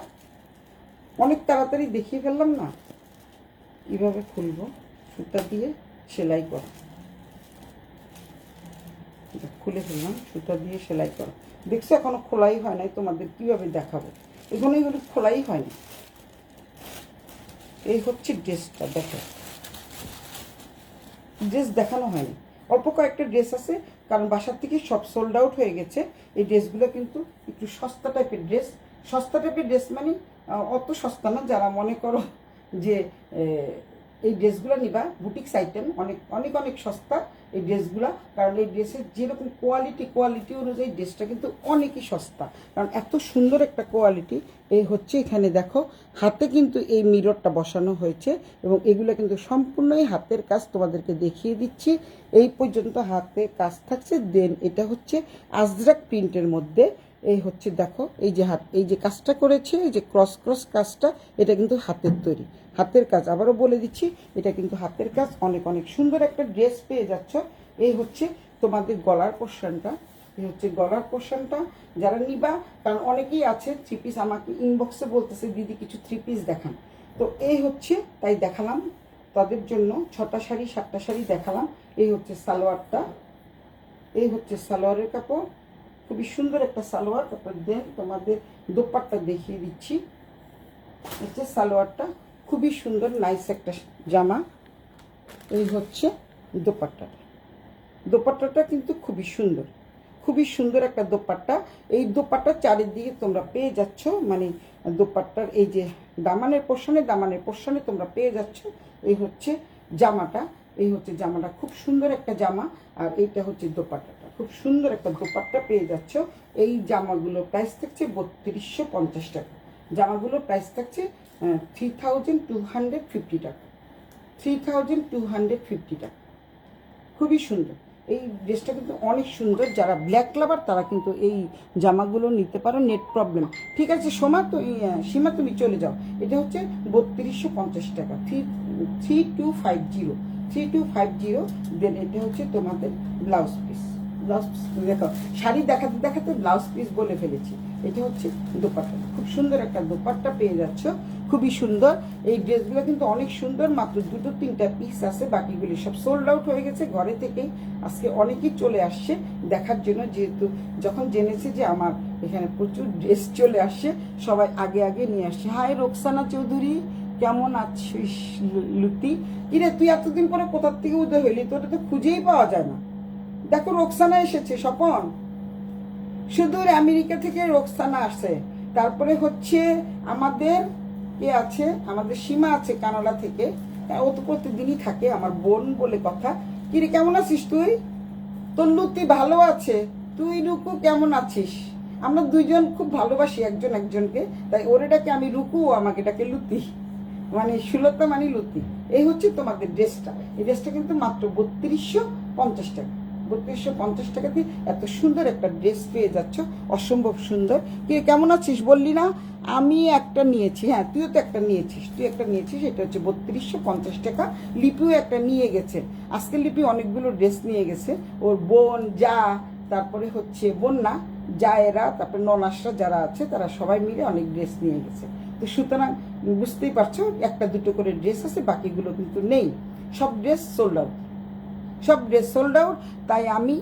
অনেক তাড়াতাড়ি দেখিয়ে ফেললাম না, কীভাবে খুলবো, সুতা দিয়ে সেলাই করা, খুলে ফেললাম, সুতা দিয়ে সেলাই করা। দেখছো এখনো খোলাই হয় নাই, তোমাদের কিভাবে দেখাবো, এগুলো খোলাই হয়নি। এই হচ্ছে ড্রেসটা, দেখো ড্রেস দেখানো হয়নি, অল্প কয়েকটা ড্রেস আছে, কারণ বাসার থেকে সব সোল্ড আউট হয়ে গেছে। এই ড্রেসগুলো কিন্তু একটু সস্তা টাইপের ড্রেস। সস্তা টাইপের ড্রেস মানে অত সস্তা না, যারা মনে করো যে এই ড্রেসগুলো নিবা, বুটিক্স আইটেম, অনেক অনেক অনেক সস্তা এই ড্রেসগুলো। কারণ এই ড্রেসের যেরকম কোয়ালিটি অনুযায়ী ড্রেসটা কিন্তু অনেকই সস্তা, কারণ এত সুন্দর একটা কোয়ালিটি। এই হচ্ছে এখানে দেখো হাতে কিন্তু এই মিররটা বসানো হয়েছে, এবং এগুলো কিন্তু সম্পূর্ণই হাতের কাজ, তোমাদেরকে দেখিয়ে দিচ্ছি। এই পর্যন্ত হাতে কাজ থাকছে। দেন এটা হচ্ছে আজরাক প্রিন্টের মধ্যে। এই হচ্ছে দেখো, এই যে কাজটা করেছে, এই যে ক্রস কাজটা, এটা কিন্তু হাতের তৈরি, হাতের কাজ। আবারও বলে দিচ্ছি, এটা কিন্তু হাতের কাজ। অনেক অনেক সুন্দর একটা ড্রেস পেয়ে যাচ্ছ। এই হচ্ছে তোমাদের গলার পোর্শনটা, এই হচ্ছে গলার পোর্শনটা। যারা নিবা, কারণ অনেকেই আছে 3 পিস আমাকে ইনবক্সে বলতেছে দিদি কিছু 3 পিস দেখান, তো এই হচ্ছে তাই দেখালাম তাদের জন্য। 6টা শাড়ি 7টা শাড়ি দেখালাম। এই হচ্ছে সালোয়ারটা, এই হচ্ছে সালোয়ারের কাপড়, খুবই সুন্দর একটা সালোয়ার। তারপর দেন তোমাদের দোপাট্টা দেখিয়ে দিচ্ছি। হচ্ছে সালোয়ারটা খুবই সুন্দর, নাইস একটা জামা। এই হচ্ছে দোপাট্টাটা, দোপাট্টাটা কিন্তু খুবই সুন্দর, খুবই সুন্দর একটা দোপাট্টা। এই দোপাট্টার চারিদিকে তোমরা পেয়ে যাচ্ছ, মানে দোপাট্টার এই যে দামানের পোর্শনে তোমরা পেয়ে যাচ্ছ। এই হচ্ছে জামাটা, এই হচ্ছে জামাটা, খুব সুন্দর একটা জামা। আর এইটা হচ্ছে দোপাট্টাটা, খুব সুন্দর একটা দোপাট্টা পেয়ে যাচ্ছ। এই জামাগুলোর প্রাইস থাকছে 3250 টাকা। জামাগুলোর প্রাইস থাকছে 3250 টাকা, 3250 টাকা। খুবই সুন্দর এই ড্রেসটা, কিন্তু অনেক সুন্দর। যারা ব্ল্যাক লাভার তারা কিন্তু এই জামাগুলো নিতে পারো। নেট প্রবলেম ঠিক আছে সীমা তুমি চলে যাও। এটা হচ্ছে 3250 টাকা, 3250। দেন এটা হচ্ছে তোমাদের ব্লাউজ পিস। দেখো শাড়ি দেখাতে দেখাতে ব্লাউজ পিস বলে ফেলেছি। এটা হচ্ছে দোপাট্টা, খুব সুন্দর একটা দোপাট্টা পেয়ে যাচ্ছ, খুবই সুন্দর। এই ড্রেসগুলো কিন্তু অনেক সুন্দর, মাত্র 2-3টা পিস আছে, বাকিগুলি সব সোল্ড আউট হয়ে গেছে। ঘরে থেকেই আজকে অনেকেই চলে আসছে দেখার জন্য, যেহেতু যখন জেনেছে যে আমার এখানে প্রচুর ড্রেস চলে আসছে, সবাই আগে আগে নিয়ে আসছে। হাই রোকসানা চৌধুরী, কেমন আছিস? লুতি, কিরে তুই এতদিন পরে কোথার থেকে উদয় হইলি? তোটা তো খুঁজেই পাওয়া যায় না। দেখো রোকসানা এসেছে, স্বপন সুদূর আমেরিকা থেকে রোকসানা আসে। তারপরে হচ্ছে আমাদের কে আছে, আমাদের সীমা আছে কানাডা থেকে, ও তো প্রতিদিনই থাকে, আমার বোন বলে কথা। কিরে কেমন আছিস তুই? তোর লুতি ভালো আছে। তুই রুকু কেমন আছিস? আমরা দুইজন খুব ভালোবাসি একজন একজনকে, তাই ওরে ডাকে আমি রুকু, আমাকে ডাকে লুতি, মানে সুলতা মানে লুতি। এই হচ্ছে তোমাদের ড্রেসটা। এই ড্রেসটা কিন্তু মাত্র 3250 টাকা। 3250 টাকা দিয়ে এত সুন্দর একটা ড্রেস পেয়ে যাচ্ছ, অসম্ভব সুন্দর। কি কেমন আছিস বললি না? আমি একটা নিয়েছি, হ্যাঁ তুইও তো একটা নিয়েছিস, এটা হচ্ছে 3250 টাকা। লিপিও একটা নিয়ে গেছে, আজকে লিপি অনেকগুলো ড্রেস নিয়ে গেছে। ওর বোন, যা, তারপরে হচ্ছে বোন না জায়েরা, তারপরে ননাসরা যারা আছে তারা সবাই মিলে অনেক ড্রেস নিয়ে গেছে। তো সুতরাং বুঝতেই পারছো, 1-2 করে ড্রেস আছে, বাকিগুলো কিন্তু নেই। সব ড্রেস সোল্ড আউট, সব ড্রেস সোল্ড আউট। তাই আমি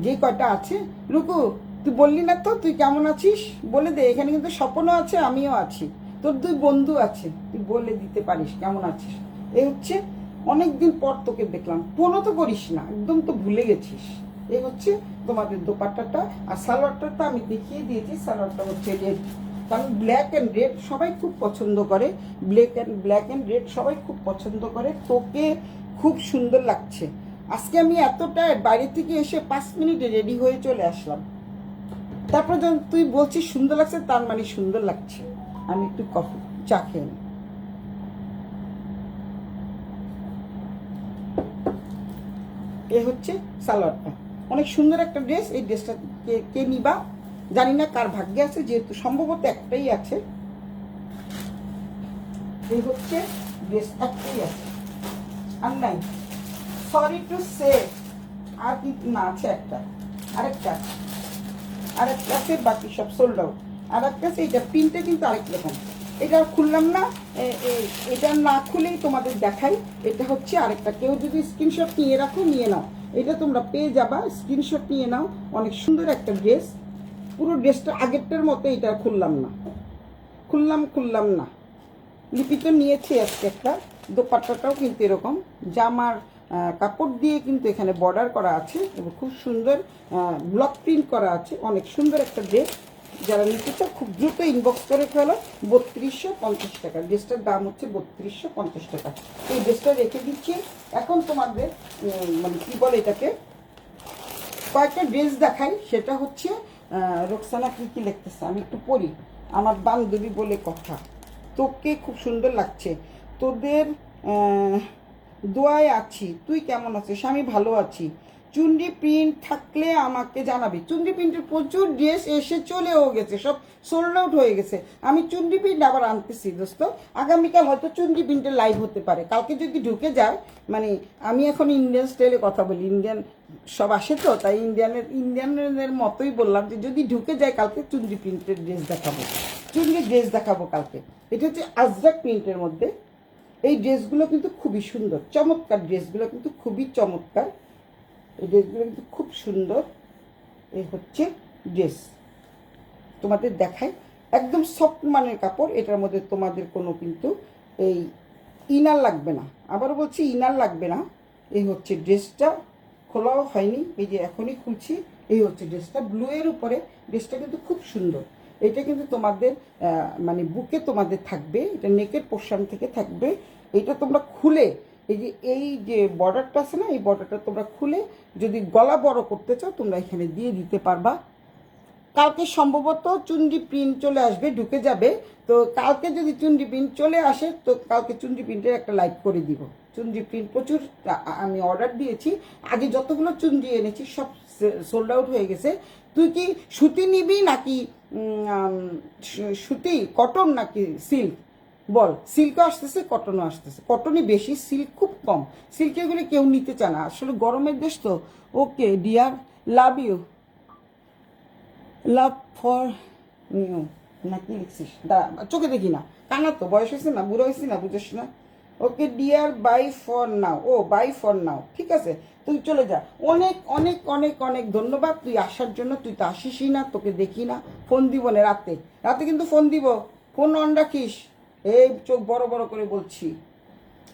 যে কয়টা আছে, রুকু তুই বললি না তো তুই কেমন আছিস বলে দে। এখানে কিন্তু স্বপনও আছে, আমিও আছি, তোর 2 বন্ধু আছে, তুই বলে দিতে পারিস কেমন আছিস। এই হচ্ছে অনেকদিন পর তোকে দেখলাম, ফোনও তো করিস না, একদম তো ভুলে গেছিস। এই হচ্ছে তোমাদের দোপাট্টাটা। আর সালোয়ারটা তো আমি দেখিয়ে দিয়েছি, সালোয়ারটা হচ্ছে রেড, কারণ ব্ল্যাক অ্যান্ড রেড সবাই খুব পছন্দ করে, ব্ল্যাক অ্যান্ড রেড সবাই খুব পছন্দ করে। তোকে খুব সুন্দর লাগছে। আজকে আমি এতটা বাইরে থেকে এসে 5 মিনিটে রেডি হয়ে চলে আসলাম। তারপর যখন তুই বলছিস সুন্দর লাগছে, তার মানে সুন্দর লাগছে। আমি একটু কফি চা খেয়ে নিই। এ হচ্ছে সালোয়ারটা, অনেক সুন্দর একটা ড্রেস। এই ড্রেসটা কে নিবা জানি না, কার ভাগ্যে আছে, যেহেতু সম্ভবত একটাই আছে। এই হচ্ছে ড্রেস, একটাই আছে, আর নাই, সরি টু সে। আর কি না আছে, একটা আরেকটা আছে, বাকি সব সোল্ড আউট। আর একটা আছে, এইটা প্রিন্টটা কিন্তু আরেক রকম, এটা খুললাম না, এটা না খুলেই তোমাদের দেখাই। এটা হচ্ছে আরেকটা, কেউ যদি স্ক্রিনশট নিয়ে রাখো নিয়ে নাও, এটা তোমরা পেয়ে যাবা, স্ক্রিনশট নিয়ে নাও। অনেক সুন্দর একটা ড্রেস, পুরো ড্রেসটা আগেরটার মতো। এটা খুললাম না, লিপি তো নিয়েছি আজকে একটা। দোপাট্টাটাও কিন্তু এরকম জামার কাপড় দিয়ে কিন্তু এখানে বর্ডার করা আছে এবং খুব সুন্দর ব্লক প্রিন্ট করা আছে। অনেক সুন্দর একটা ড্রেস, যারা নিতে চাও খুব দ্রুত ইনবক্স করে ফেলো। 3250 টাকা, ড্রেসটার দাম হচ্ছে 3250 টাকা। এই ড্রেসটা রেখে দিচ্ছি। এখন তোমাদের মানে কি বলে এটাকে, কয়েকটা ড্রেস দেখাই। সেটা হচ্ছে রোকসানা কি লিখতেছে, আমি একটু পড়ি। আমার বান্ধবী বলে কথা, তোকে খুব সুন্দর লাগছে, তোদের দোয়ায় আছি, তুই কেমন আছিস? আমি ভালো আছি। চুন্ডি প্রিন্ট থাকলে আমাকে জানাবি। চুন্ডি প্রিন্টের প্রচুর ড্রেস এসে চলেও গেছে, সব সোল্ড আউট হয়ে গেছে। আমি চুন্ডি প্রিন্ট আবার আনতেছি দোস্ত। আগামীকাল হয়তো চুন্ডি প্রিন্টের লাইভ হতে পারে, কালকে যদি ঢুকে যায়। মানে আমি এখন ইন্ডিয়ান স্টাইলে কথা বলি, ইন্ডিয়ান সব আসে তো, তাই ইন্ডিয়ানের মতোই বললাম যে যদি ঢুকে যায় কালকে চুন্ডি প্রিন্টের ড্রেস দেখাবো, চুন্ডি ড্রেস দেখাবো কালকে। এটা হচ্ছে আজরাক প্রিন্টের মধ্যে। এই ড্রেসগুলো কিন্তু খুবই সুন্দর, চমৎকার ড্রেসগুলো কিন্তু খুবই চমৎকার। এই ড্রেসগুলো কিন্তু খুব সুন্দর। এই হচ্ছে ড্রেস, তোমাদের দেখাই, একদম সফট মানের কাপড়। এটার মধ্যে তোমাদের কোনো কিন্তু এই ইনার লাগবে না, আবারও বলছি ইনার লাগবে না। এই হচ্ছে ড্রেসটা, খোলাও হয়নি, এই যে এখনই খুলছি। এই হচ্ছে ড্রেসটা, ব্লু এর উপরে। ড্রেসটা কিন্তু খুব সুন্দর। এটা কিন্তু তোমাদের মানে বুকে তোমাদের থাকবে, এটা নেকের পোর্শন থেকে থাকবে। এটা তোমরা খুলে এই যে বর্ডারটা আছে না, এই বর্ডারটা তোমরা খুলে যদি গলা বড় করতে চাও তোমরা এখানে দিয়ে দিতে পারবা। কালকে সম্ভবত চুন্ডি প্রিন্ট চলে আসবে, ঢুকে যাবে। তো কালকে যদি চুন্ডি প্রিন্ট চলে আসে তো কালকে চুন্ডি প্রিন্টের একটা লাইভ করে দিব। চুন্ডি প্রিন্ট প্রচুর আমি অর্ডার দিয়েছি, আগে যতগুলো চুন্ডি এনেছি সব সোল্ড আউট হয়ে গেছে। তুই কি সুতি নিবি নাকি সুতি, কটন নাকি সিল্ক বল? সিল্কও আসতেছে, কটনও আসতেছে। কটনই বেশি, সিল্ক খুব কম। সিল্কেরগুলো কেউ নিতে চায় না, আসলে গরমের দেশ তো। Okay dear, love you, love for new না কি লিখছিস? দাঁড়া, চোখে দেখি না, কানা তো, বয়স হয়েছে না, বুড়ো হয়েছি না, বুঝিস না। Okay dear, bye for now. ও বাই ফর নাও, ঠিক আছে, তুই চলে যা। অনেক অনেক অনেক অনেক ধন্যবাদ তুই আসার জন্য। তুই তো আসিসই না, তোকে দেখি না। ফোন দিব না রাতে, রাতে কিন্তু ফোন দিব, ফোন অন রাখিস। এই চোখ বড় বড় করে বলছি।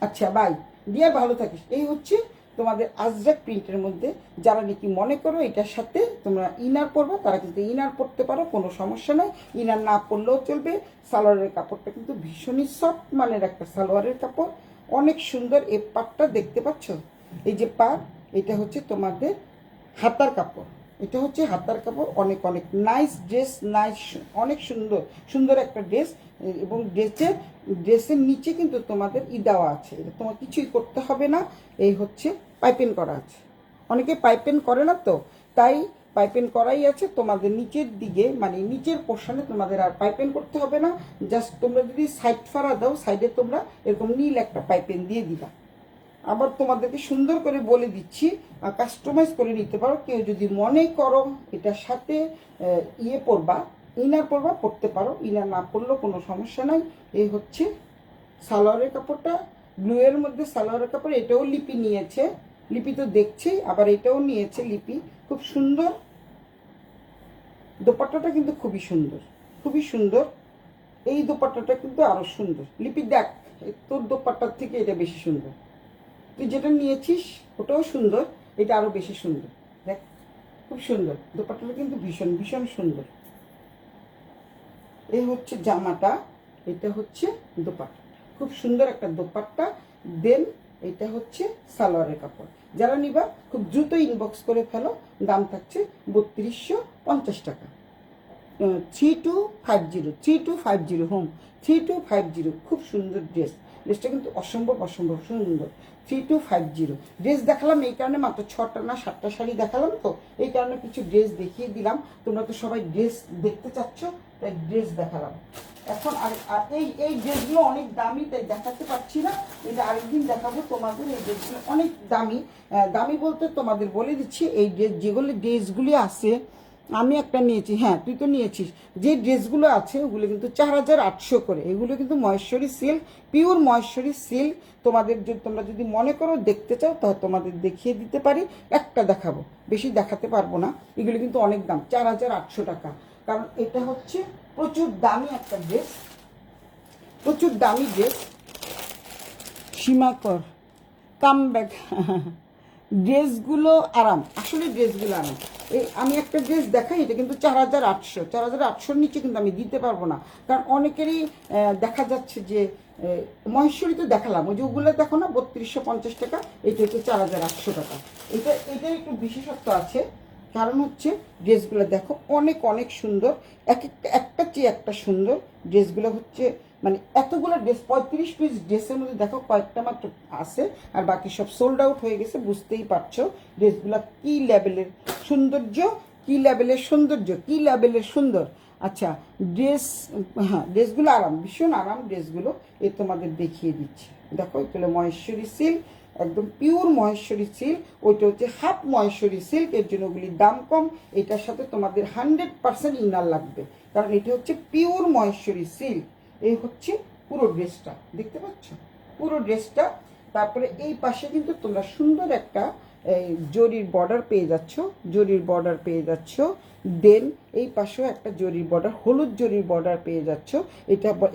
আচ্ছা বাই ডিয়ার, ভালো থাকিস। এই হচ্ছে তোমাদের আজরাক প্রিন্টের মধ্যে। যারা নাকি মনে করো এটার সাথে তোমরা ইনার পরবে তারা কিন্তু ইনার পরতে পারো, কোনো সমস্যা নাই। ইনার না পরলেও চলবে। সালোয়ারের কাপড়টা কিন্তু ভীষণই সফট মানের একটা সালোয়ারের কাপড়, অনেক সুন্দর। এই পাটটা দেখতে পাচ্ছ, এই যে পাট, এটা হচ্ছে তোমাদের হাতার কাপড়। এটা হচ্ছে হাতার কাপড়, অনেক অনেক নাইস ড্রেস, নাইস, অনেক সুন্দর সুন্দর একটা ড্রেস। এবং ড্রেসের নিচে কিন্তু তোমাদের দেওয়া আছে, এটা তোমার কিছুই করতে হবে না। এই হচ্ছে পাইপিং করা আছে, অনেকে পাইপিং করে না তো, তাই পাইপিং করাই আছে। তোমাদের নিচের দিকে মানে নিচের পোর্শনে তোমাদের আর পাইপিং করতে হবে না। জাস্ট তোমরা যদি সাইড ফাড়া দাও, সাইডে তোমরা এরকম নীল একটা পাইপিং দিয়ে দিবা। আবার তোমাদেরকে সুন্দর করে বলে দিচ্ছি, কাস্টমাইজ করে নিতে পারো। কেউ যদি মনে করো এটার সাথে পরবা, ইনার পরবা, পরতে পারো। ইনার না পরলেও কোনো সমস্যা নাই। এই হচ্ছে সালোয়ারের কাপড়টা, ব্লু এর মধ্যে সালোয়ারের কাপড়। এটাও লিপি নিয়েছে, লিপি তো দেখছি, আবার এটাও নিয়েছে লিপি, খুব সুন্দর। দোপাট্টাটা কিন্তু খুবই সুন্দর, খুবই সুন্দর। এই দোপাট্টাটা কিন্তু আরো সুন্দর। লিপি দেখ, তোর দোপাট্টার থেকে এটা বেশি সুন্দর। তুই যেটা নিয়েছিস ওটাও সুন্দর, এটা আরো বেশি সুন্দর। দেখ খুব সুন্দর, দোপাট্টাটা কিন্তু ভীষণ ভীষণ সুন্দর। এই হচ্ছে জামাটা, এটা হচ্ছে দোপাট্টা, খুব সুন্দর একটা দোপাট্টা। দেন এটা হচ্ছে সালোয়ারের কাপড়। যারা নিবা খুব দ্রুত ইনবক্স করে ফেলো। দাম থাকছে 3250 টাকা। 3250, 3250 হোম, 3250। খুব সুন্দর ড্রেস, ড্রেসটা কিন্তু অসম্ভব অসম্ভব সুন্দর। 3250 ড্রেস দেখালাম এই কারণে, মাত্র 6টা না 7টা শাড়ি দেখালাম তো, এই কারণে কিছু ড্রেস দেখিয়ে দিলাম। তোমরা তো সবাই ড্রেস দেখতে চাচ্ছ, তাই ড্রেস দেখালাম। এখন আর এই ড্রেসগুলো অনেক দামি, তাই দেখাতে পারছি না। এটা আরেকদিন দেখাবো তোমাদের। এই ড্রেসগুলো অনেক দামি, দামি বলতে তোমাদের বলে দিচ্ছি, এই যেগুলো ড্রেসগুলি আছে, আমি একটা নিয়েছি, হ্যাঁ তুই তো নিয়েছিস। যে ড্রেসগুলো আছে ওগুলো কিন্তু 4800 করে। এগুলো কিন্তু Maheshwari silk, pure Maheshwari silk. তোমাদের তোমরা যদি মনে করো দেখতে চাও তাহলে তোমাদের দেখিয়ে দিতে পারি। একটা দেখাবো, বেশি দেখাতে পারবো না। এগুলো কিন্তু অনেক দাম, 4800 টাকা। কারণ এটা হচ্ছে প্রচুর দামি একটা ড্রেস, প্রচুর দামি ড্রেস। সীমাকর come back. ড্রেসগুলো আরাম, আসলে ড্রেসগুলো আরাম। আমি একটা ড্রেস দেখাই, এটা কিন্তু 4800, 4800-র নিচে কিন্তু আমি দিতে পারবো না। কারণ অনেকেরই দেখা যাচ্ছে যে মহেশ্বরী তো দেখালাম, ওই যে ওগুলো দেখো না 3250 টাকা, এটা হচ্ছে 4800 টাকা। এটা একটু বিশেষত্ব আছে, কারণ হচ্ছে ড্রেসগুলো দেখো অনেক অনেক সুন্দর, একটা চেয়ে একটা সুন্দর। ড্রেসগুলো হচ্ছে মানে এতগুলো ড্রেস 35 পিস ড্রেসের মধ্যে দেখো কয়েকটা মাত্র আছে, আর বাকি সব সোল্ড আউট হয়ে গেছে। বুঝতেই পারছো ড্রেসগুলো কি লেভেলের সৌন্দর্য, কি লেভেলের সৌন্দর্য, কি লেভেলের সুন্দর। আচ্ছা ড্রেস, হ্যাঁ ড্রেসগুলো আরাম, ভীষণ আরাম ড্রেসগুলো। এ তোমাদের দেখিয়ে দিচ্ছি, দেখো এগুলো মহেশ্বরী সিল্ক, একদম পিওর মহেশ্বরী সিল্ক। ওইটা হচ্ছে হাফ মহেশ্বরী সিল্ক, এর জন্য ওগুলির দাম কম। এটার সাথে তোমাদের 100% ইনার লাগবে, কারণ এটা হচ্ছে পিওর মহেশ্বরী সিল্ক। এই হচ্ছে পুরো ড্রেসটা, দেখতে পাচ্ছ পুরো ড্রেসটা। তারপরে এই পাশে কিন্তু তোমরা সুন্দর একটা এই জরির বর্ডার পেয়ে যাচ্ছ, জরির বর্ডার পেয়ে যাচ্ছ। দেন এই পাশেও একটা জরির বর্ডার, হলুদ জরির বর্ডার পেয়ে যাচ্ছ।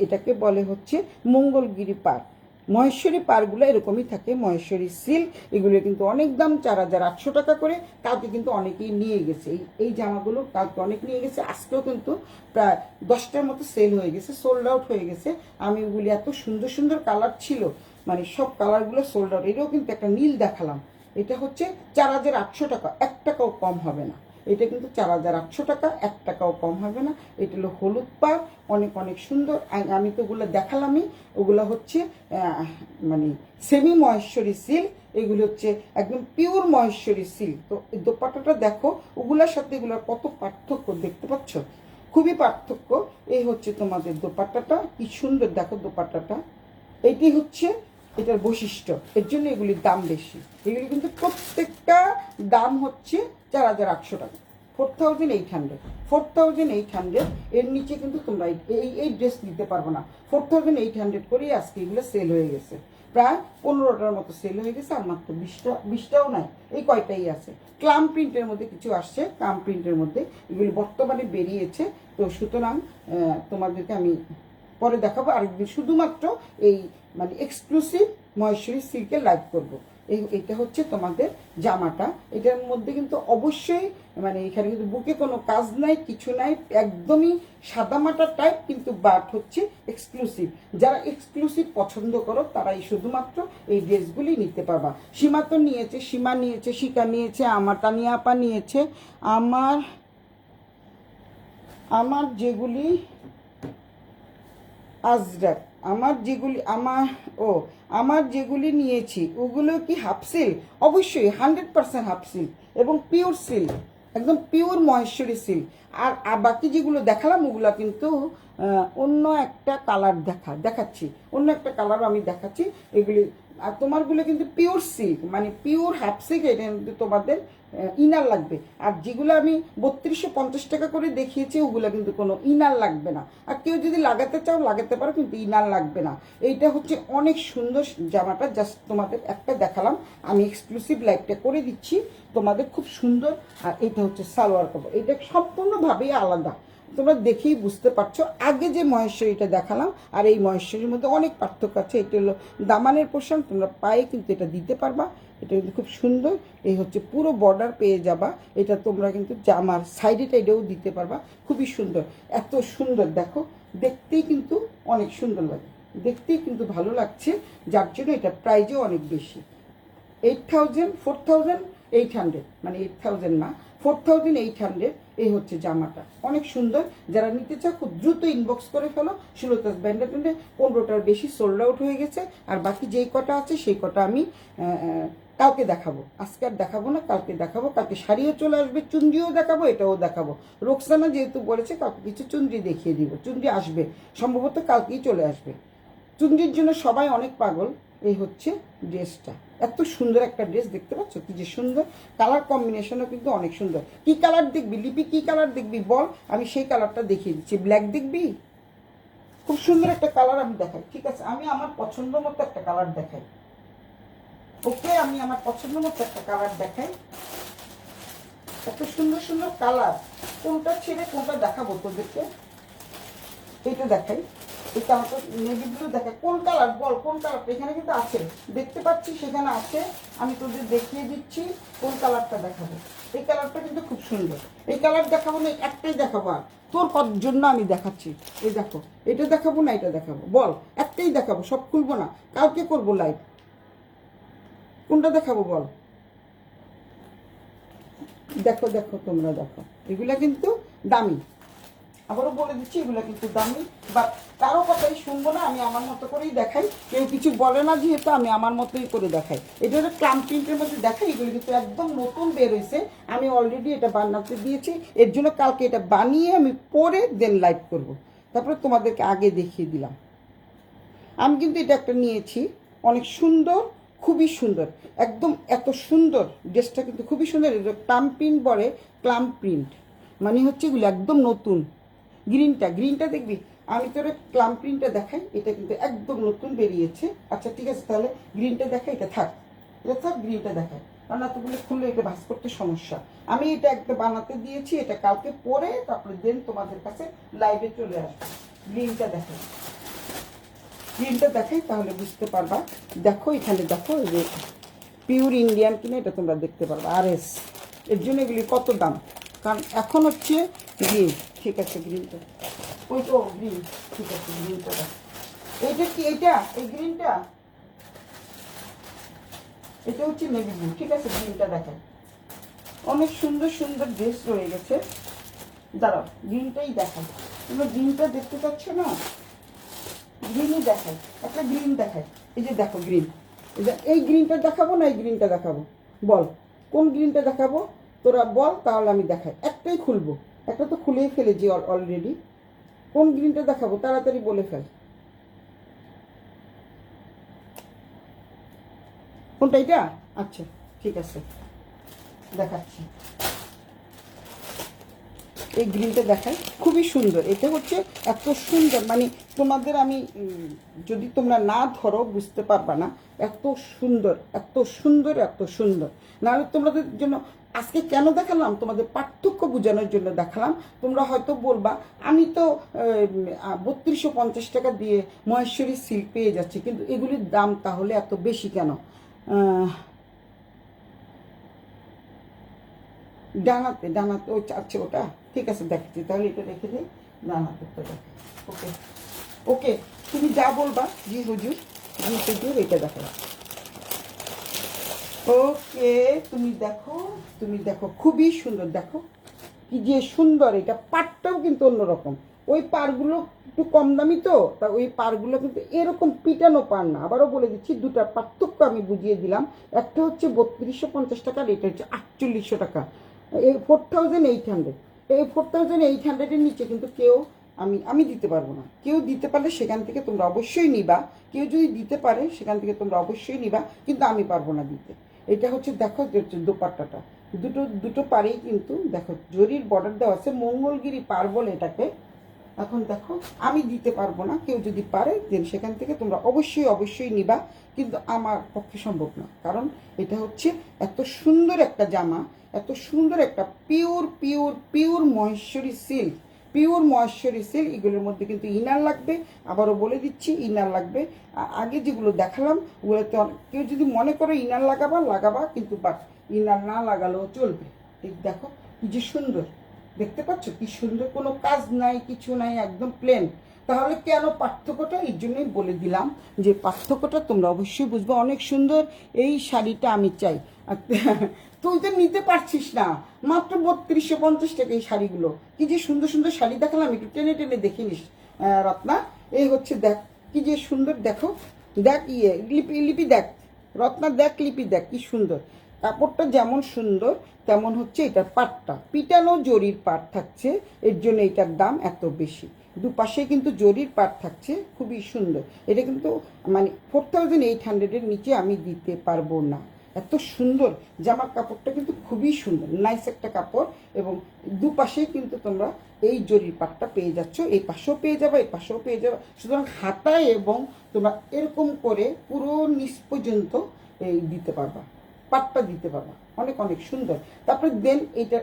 এটাকে বলে হচ্ছে মঙ্গলগিরি পাড়। মহেশ্বরী পাড়গুলো এরকমই থাকে, মহেশ্বরী সিল্ক। এগুলো কিন্তু অনেক দাম, 4800 টাকা করে। কালকে কিন্তু অনেকেই নিয়ে গেছে এই জামাগুলো, কালকে অনেক নিয়ে গেছে। আজকেও কিন্তু প্রায় 10টার মতো সেল হয়ে গেছে, সোল্ড আউট হয়ে গেছে। আমি ওগুলি এত সুন্দর সুন্দর কালার ছিল, মানে সব কালারগুলো সোল্ড আউট। এটাও কিন্তু একটা নীল দেখালাম, এটা হচ্ছে 4800 টাকা, 1 টাকাও কম হবে না। এটা কিন্তু 4800 টাকা, 1 টাকাও কম হবে না। এটা হলো হলুদ পাড়, অনেক অনেক সুন্দর। আমি তো ওগুলো দেখালামই। ওগুলো হচ্ছে মানে সেমি মহেশ্বরী সিল্ক, এগুলো হচ্ছে একদম পিওর মহেশ্বরী সিল্ক। তো এই দোপাট্টাটা দেখো, ওগুলোর সাথে এগুলোর কত পার্থক্য দেখতে পাচ্ছ, খুবই পার্থক্য। এই হচ্ছে তোমাদের দোপাট্টাটা, কি সুন্দর দেখো দোপাট্টাটা। এইটি হচ্ছে এটার বৈশিষ্ট্য, এর জন্য এগুলির দাম বেশি। এগুলি কিন্তু প্রত্যেকটা দাম হচ্ছে 4800 টাকা, 4800, 4800। এর নিচে কিন্তু তোমরা এই ড্রেস নিতে পারবো না। 4800 করেই আজকে এগুলো সেল হয়ে গেছে, প্রায় 15টার মতো সেল হয়ে গেছে। আর মাত্র 20টাও নাই, এই কয়টাই আছে। ক্লাম প্রিন্টের মধ্যে কিছু আসছে, ক্লাম প্রিন্টের মধ্যে এগুলি বর্তমানে বেরিয়েছে। তো সুতরাং তোমাদেরকে আমি পরে দেখাবো আরেকদিন, শুধুমাত্র এই মানে এক্সক্লুসিভ মহেশ্বরী সিল্কের লাইভ করবো। এটা হচ্ছে তোমাদের জামাটা। এটার মধ্যে কিন্তু অবশ্যই মানে এখানে কিন্তু বুকে কোনো কাজ নাই, কিছু নাই, একদমই সাদামাটা টাইপ, কিন্তু বাট হচ্ছে এক্সক্লুসিভ। যারা এক্সক্লুসিভ পছন্দ করো তারাই শুধুমাত্র এই ড্রেসগুলি নিতে পারবা। সীমা তো নিয়েছে, সীমা নিয়েছে, শিকা নিয়েছে, আমার তানিয়া আপা নিয়েছে। আমার যেগুলি আজরাক, আমার যেগুলি নিয়েছি ওগুলো কি হাফ সিল্ক? অবশ্যই 100% হাফ সিল্ক এবং পিওর সিল্ক, একদম পিওর মহেশ্বরী সিল্ক। আর বাকি যেগুলো দেখালাম ওগুলো কিন্তু অন্য একটা কালার দেখাচ্ছি, অন্য একটা কালার আমি দেখাচ্ছি। এগুলি আর তোমারগুলো কিন্তু পিওর সিল্ক, মানে পিওর হাফ সিল্ক। এটা কিন্তু তোমাদের ইনার লাগবে। আর যেগুলো আমি 3250 টাকা করে দেখিয়েছি ওগুলো কিন্তু কোনো ইনার লাগবে না। আর কেউ যদি লাগাতে চাও লাগাতে পারো, কিন্তু ইনার লাগবে না। এইটা হচ্ছে অনেক সুন্দর জামাটা, জাস্ট তোমাদের একটা দেখালাম। আমি এক্সক্লুসিভ লাইভটা করে দিচ্ছি তোমাদের, খুব সুন্দর। আর এটা হচ্ছে সালোয়ার কাপড়, এটা সম্পূর্ণভাবেই আলাদা, তোমরা দেখেই বুঝতে পারছো। আগে যে মহেশ্বরীটা দেখালাম আর এই মহেশ্বরীর মধ্যে অনেক পার্থক্য আছে। এটা হলো দামানের পোর্শন, তোমরা পায়ে কিন্তু এটা দিতে পারবা। এটা কিন্তু খুব সুন্দর। এই হচ্ছে পুরো বর্ডার পেয়ে যাবা। এটা তোমরা কিন্তু জামার সাইডে টাইডেও দিতে পারবা, খুবই সুন্দর। এত সুন্দর দেখো, দেখতেই কিন্তু অনেক সুন্দর লাগে, দেখতেই কিন্তু ভালো লাগছে। যার জন্য এটা প্রাইজও অনেক বেশি, 4800, মানে 8000 না, 4800। এই হচ্ছে জামাটা, অনেক সুন্দর। যারা নিতে চাও খুব দ্রুত ইনবক্স করে ফেলো। 16 ব্যান্ডে 15টার বেশি সোল্ড আউট হয়ে গেছে। আর বাকি যেই কটা আছে সেই কটা আমি কালকে দেখাবো, আজকে আর দেখাবো না, কালকে দেখাবো। কালকে শাড়িও চলে আসবে, চুনরিও দেখাবো, এটাও দেখাবো। রোকসানা যেহেতু বলেছে কালকে কিছু চুনরি দেখিয়ে দিব, চুনরি আসবে সম্ভবত কালকেই চলে আসবে। চুনরির জন্য সবাই অনেক পাগল। এই হচ্ছে ড্রেসটা, এত সুন্দর একটা ড্রেস, দেখতে পাচ্ছ কি যে সুন্দর। কালার কম্বিনেশনও কিন্তু অনেক সুন্দর। কি কালার দেখবি লিপি, কি কালার দেখবি বল, আমি সেই কালারটা দেখিয়ে দিচ্ছি। ব্ল্যাক দেখবি? খুব সুন্দর একটা কালার আমি দেখাই, ঠিক আছে? আমি আমার পছন্দ মতো একটা কালার দেখাই, ওকে? আমি আমার পছন্দ মতো একটা কালার দেখাই। এত সুন্দর সুন্দর কালার, কোনটা ছেড়ে কোনটা দেখাবো তোদেরকে? এটা দেখাই, এই কালারটা নেভি ব্লু দেখাই। কোন কালার বল, কোন কালারটা? এখানে কিন্তু আছে, দেখতে পাচ্ছি সেখানে আছে। আমি তোদের দেখিয়ে দিচ্ছি কোন কালারটা দেখাবো। এই কালারটা কিন্তু খুব সুন্দর। এই কালার দেখাবো না, একটাই দেখাবো। আর তোর জন্য আমি দেখাচ্ছি। এই দেখো, এটা দেখাবো না এটা দেখাবো, বল? একটাই দেখাবো, সব খুলবো না, কালকে করবো লাইভ। কোনটা দেখাবো বল? দেখো দেখো, তোমরা দেখো, এগুলা কিন্তু দামি। আবারও বলে দিচ্ছি এগুলো কিন্তু দামি, বা কারো কথাই শুনবো না, আমি আমার মতো করেই দেখাই। কেউ কিছু বলে না যেহেতু আমি আমার মতোই করে দেখাই। এটা হলো ক্লাম প্রিন্টের মধ্যে দেখাই, এগুলো কিন্তু একদম নতুন বের হয়েছে। আমি অলরেডি এটা বানাতে দিয়েছি, এর জন্য কালকে এটা বানিয়ে আমি পরে দেন লাইভ করব। তারপরে তোমাদেরকে আগে দেখিয়ে দিলাম। আমি কিন্তু এটা একটা নিয়েছি, অনেক সুন্দর, খুবই সুন্দর, একদম এত সুন্দর ড্রেসটা কিন্তু খুবই সুন্দর। এটা ক্লাম প্রিন্ট বলে, ক্লাম প্রিন্ট মানে হচ্ছে এগুলো একদম নতুন। গ্রিনটা দেখবি, আমি তোর ক্লাম প্রিন্টটা দেখাই, এটা কিন্তু একদম নতুন বেরিয়েছে। আচ্ছা ঠিক আছে, তাহলে গ্রিনটা দেখাই, এটা থাক, গ্রিনটা দেখাই, কারণ এতগুলো খুললে এটা ভাঁজ করতে সমস্যা। আমি এটা একটা বানাতে দিয়েছি, এটা কালকে পরে তারপরে দেন তোমাদের কাছে লাইভে চলে আসবে। গ্রিনটা দেখাই, তাহলে বুঝতে পারবা। দেখো এখানে দেখো, যে পিওর ইন্ডিয়ান কিনা এটা তোমরা দেখতে পারবা। RS এর জন্য এগুলি কত দাম, কারণ এখন হচ্ছে গ্রিন। ঠিক আছে, গ্রিনটা ওই তো গ্রিন, ঠিক আছে গ্রিনটা দেখ। এইটা কি, এইটা এই গ্রিনটা, এটা হচ্ছে নেভি ব্লু। ঠিক আছে, গ্রিনটা দেখায়, অনেক সুন্দর সুন্দর ড্রেস রয়ে গেছে। দাঁড়াও, গ্রিনটাই দেখায়। তোমরা গ্রিনটা দেখতে পাচ্ছ না? গ্রিনই দেখায়, একটা গ্রিন দেখায়। এই যে দেখো গ্রিন, এই গ্রিনটা দেখাবো না এই গ্রিনটা দেখাবো? বল কোন গ্রিনটা দেখাবো, তোরা বল, তাহলে আমি দেখাই। একটাই খুলবো, একটা তো খুলেই ফেলেছি অলরেডি। কোন গ্রিনটা দেখাবো তাড়াতাড়ি বলে ফেল। কোনটা, এটা? আচ্ছা ঠিক আছে, দেখাচ্ছি। এই গ্রিনটা দেখায়, খুবই সুন্দর। এটা হচ্ছে এত সুন্দর, মানে তোমাদের আমি যদি তোমরা না ধরো বুঝতে পারবা না, এত সুন্দর, এত সুন্দর, এত সুন্দর। নাহলে তোমাদের জন্য আজকে কেন দেখালাম, তোমাদের পার্থক্য বোঝানোর জন্য দেখালাম। তোমরা হয়তো বলবা আমি তো 3250 টাকা দিয়ে মহেশ্বরী সিল্ক পেয়ে যাচ্ছি, কিন্তু এগুলির দাম তাহলে এত বেশি কেন? ডানাতে ওই আচ্ছা ওটা ঠিক আছে, দেখছি তাহলে এটা রেখে দিই। ডানাতেরটা দেখে, ওকে ওকে, তুমি যা বলবা জি হুজুর, জি হুজুর, এটা দেখো। ওকে, তুমি দেখো খুবই সুন্দর, দেখো কি যে সুন্দর। এটা পাড়টাও কিন্তু অন্যরকম, ওই পাড়গুলো একটু কম দামি তো, তা ওই পাড়গুলো কিন্তু এরকম পিটানো পাড় না। আবারও বলে দিচ্ছি, দুটার পার্থক্য আমি বুঝিয়ে দিলাম। একটা হচ্ছে 3250 টাকা, আর এটা হচ্ছে 4800 টাকা। এই 4800, এই 4800-এর নিচে কিন্তু কেউ আমি দিতে পারবো না। কেউ দিতে পারলে সেখান থেকে তোমরা অবশ্যই নিবা, কেউ যদি দিতে পারে সেখান থেকে তোমরা অবশ্যই নিবা, কিন্তু আমি পারবো না দিতে। এটা হচ্ছে দেখো দোপাট্টাটা, দুটো পারেই কিন্তু দেখো জরির বর্ডার দেওয়া আছে, মঙ্গলগিরি পার বলে এটাকে। এখন দেখো আমি দিতে পারবো না, কেউ যদি পারে দেন সেখান থেকে তোমরা অবশ্যই নিবা, কিন্তু আমার পক্ষে সম্ভব না। কারণ এটা হচ্ছে এত সুন্দর একটা জামা, এত সুন্দর একটা পিওর মহেশ্বরী সিল্ক, এগুলোর মধ্যে কিন্তু ইনার লাগবে। আবারও বলে দিচ্ছি, ইনার লাগবে। আগে যেগুলো দেখালাম ওগুলোতে কেউ যদি মনে করো ইনার লাগাবা, কিন্তু বাট ইনার না লাগালেও চলবে। ঠিক দেখো কি যে সুন্দর, দেখতে পাচ্ছ কি সুন্দর, কোনো কাজ নাই, কিছু নাই, একদম প্লেন। তাহলে কেন পার্থক্যটা, এর জন্যই বলে দিলাম যে পার্থক্যটা তোমরা অবশ্যই বুঝবে। অনেক সুন্দর এই শাড়িটা আমি চাই। তুই তো নিতে পারছিস না, মাত্র 3250 টাকা এই শাড়িগুলো। কি যে সুন্দর সুন্দর শাড়ি দেখালাম, একটু টেনে টেনে দেখে নিস রত্না। এই হচ্ছে দেখ কি যে সুন্দর, দেখো দেখ লিপি দেখ রত্না, দেখ লিপি দেখ কি সুন্দর। কাপড়টা যেমন সুন্দর তেমন হচ্ছে এটার পাটটা, পিটানো জরির পাট থাকছে, এর জন্য এটার দাম এত বেশি। দুপাশে কিন্তু জরির পাট থাকছে, খুবই সুন্দর। এটা কিন্তু মানে 4800-এর নিচে আমি দিতে পারবো না। এত সুন্দর জামার কাপড়টা কিন্তু খুবই সুন্দর, নাইস একটা কাপড়। এবং দুপাশেই কিন্তু তোমরা এই জরির পাটটা পেয়ে যাচ্ছ, এই পাশেও পেয়ে যাবে, এই পাশেও পেয়ে যাবে। সুতরাং হাতায় এবং তোমরা এরকম করে পুরো নিচ পর্যন্ত এই দিতে পারবা, পাটটা দিতে পারবা, অনেক সুন্দর। তারপরে দেন এইটা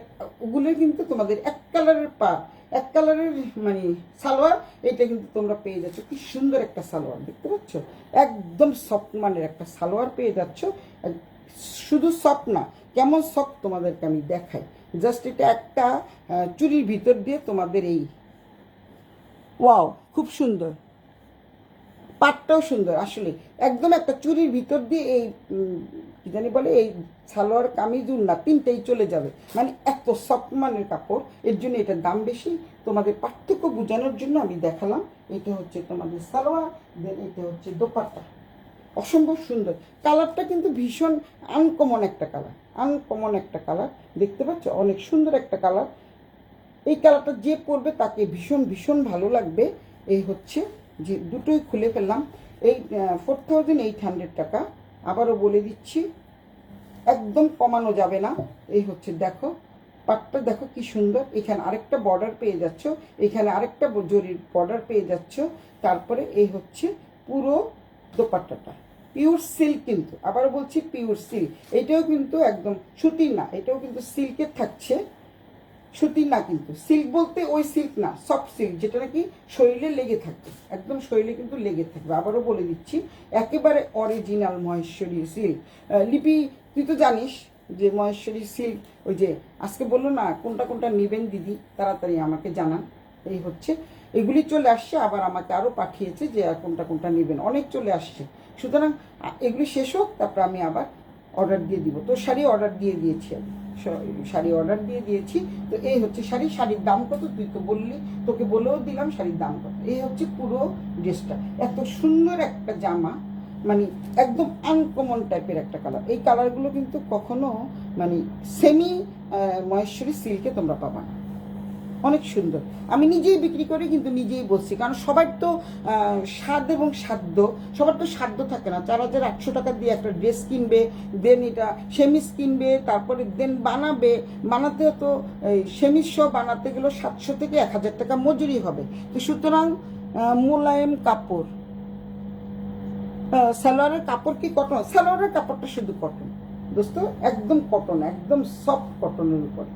ওগুলো কিন্তু তোমাদের এক কালারের পাট, এক কালারের মানে সালোয়ার, এটা কিন্তু তোমরা পেয়ে যাচ্ছ। কি সুন্দর একটা সালোয়ার, দেখতে পাচ্ছ, একদম সফট মানের একটা সালোয়ার পেয়ে যাচ্ছ। শুধু সফট না, কেমন সফট তোমাদেরকে আমি দেখাই। জাস্ট এটা একটা চুরির ভিতর দিয়ে তোমাদের এই ওয়াও, খুব সুন্দর, পাটটাও সুন্দর আসলে, একদম একটা চুরির ভিতর দিয়ে এই কি জানি বলে, এই সালোয়ার কামিজ উন্না তিনটেই চলে যাবে, মানে এত সফট মানের কাপড়। এর জন্য এটার দাম বেশি। তোমাদের পার্থক্য বোঝানোর জন্য আমি দেখালাম। এটা হচ্ছে তোমাদের সালোয়ার, দেন এটা হচ্ছে দোপাট্টা। অসম্ভব সুন্দর কালারটা, কিন্তু ভীষণ আনকমন একটা কালার, আনকমন একটা কালার। দেখতে পাচ্ছ, অনেক সুন্দর একটা কালার। এই কালারটা যে পরবে তাকে ভীষণ ভীষণ ভালো লাগবে। এই হচ্ছে যে দুটোই খুলে ফেললাম। এই 4800 টাকা। আবারও বলে দিচ্ছি, একদম কমানো যাবে না। এই হচ্ছে দেখো পাটটা, দেখো কি সুন্দর। এখানে আরেকটা বর্ডার পেয়ে যাচ্ছ, এখানে আরেকটা জরির বর্ডার পেয়ে যাচ্ছ। তারপরে এই হচ্ছে পুরো দোপাট্টাটা পিওর সিল্ক, কিন্তু আবারও বলছি পিওর সিল্ক। এটাও কিন্তু একদম সুতির না, এটাও কিন্তু সিল্কের থাকছে, সুতির না। কিন্তু সিল্ক বলতে ওই সিল্ক না, সফট সিল্ক, যেটা নাকি শরীরে লেগে থাকবে, একদম শরীরে কিন্তু লেগে থাকবে। আবারও বলে দিচ্ছি, একেবারে অরিজিনাল মহেশ্বরী সিল্ক। লিপি, তুই তো জানিস যে মহেশ্বরী সিল্ক, ওই যে আজকে বললো না কোনটা কোনটা নেবেন দিদি, তাড়াতাড়ি আমাকে জানান। এই হচ্ছে এগুলি চলে আসছে, আবার আমাকে আরও পাঠিয়েছে যে কোনটা কোনটা নেবেন, অনেক চলে আসছে। সুতরাং এগুলি শেষ হোক, তারপর আমি আবার অর্ডার দিয়ে দিব। তো শাড়ি অর্ডার দিয়ে দিয়েছি, আমি শাড়ি অর্ডার দিয়ে দিয়েছি। তো এই হচ্ছে শাড়ি। শাড়ির দাম কত তুই তো বললি, তোকে বলেও দিলাম শাড়ির দাম কত। এই হচ্ছে পুরো ড্রেসটা। এত সুন্দর একটা জামা, মানে একদম আনকমন টাইপের একটা কালার। এই কালারগুলো কিন্তু কখনো মানে সেমি মহেশ্বরী সিল্কে তোমরা পাবা না। অনেক সুন্দর। আমি নিজেই বিক্রি করি, কিন্তু নিজেই বলছি, কারণ সবার তো স্বাদ এবং সাধ্য, সবার তো সাধ্য থাকে না। 4800 টাকা দিয়ে একটা ড্রেস কিনবে, দেন এটা সেমিস কিনবে, তারপরে দেন বানাবে। বানাতে তো সেমিস সহ বানাতে গেলেও 700 থেকে 1000 টাকা মজুরি হবে। তো সুতরাং মোলায়েম কাপড়, সালোয়ারের কাপড় কি কটন? সালোয়ারের কাপড়টা শুধু কটন দোস্ত, একদম কটন, একদম সফট কটনের উপর,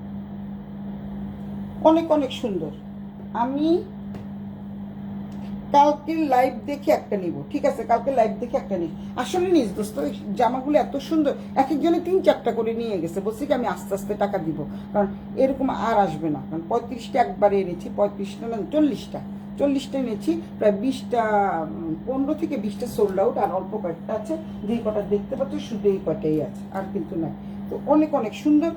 অনেক অনেক সুন্দর। আমি কালকে লাইভ দেখে একটা নিব, ঠিক আছে? কালকে লাইভ দেখে একটা নিব। আসলে নিস দোস্ত, জামাগুলো এত সুন্দর, এক একজনে 3-4টা করে নিয়ে গেছে। বলছি কি আমি আস্তে আস্তে টাকা দিব, কারণ এরকম আর আসবে না। কারণ 35টা একবারে এনেছি, 35টা না 40টা এনেছি। প্রায় 20টা, 15 থেকে 20টা সোল্ড আউট, আর অল্প কয়েকটা আছে। যেই কটা দেখতে পাচ্ছ শুধু এই কটাই আছে, আর কিন্তু নাই। তো অনেক অনেক সুন্দর।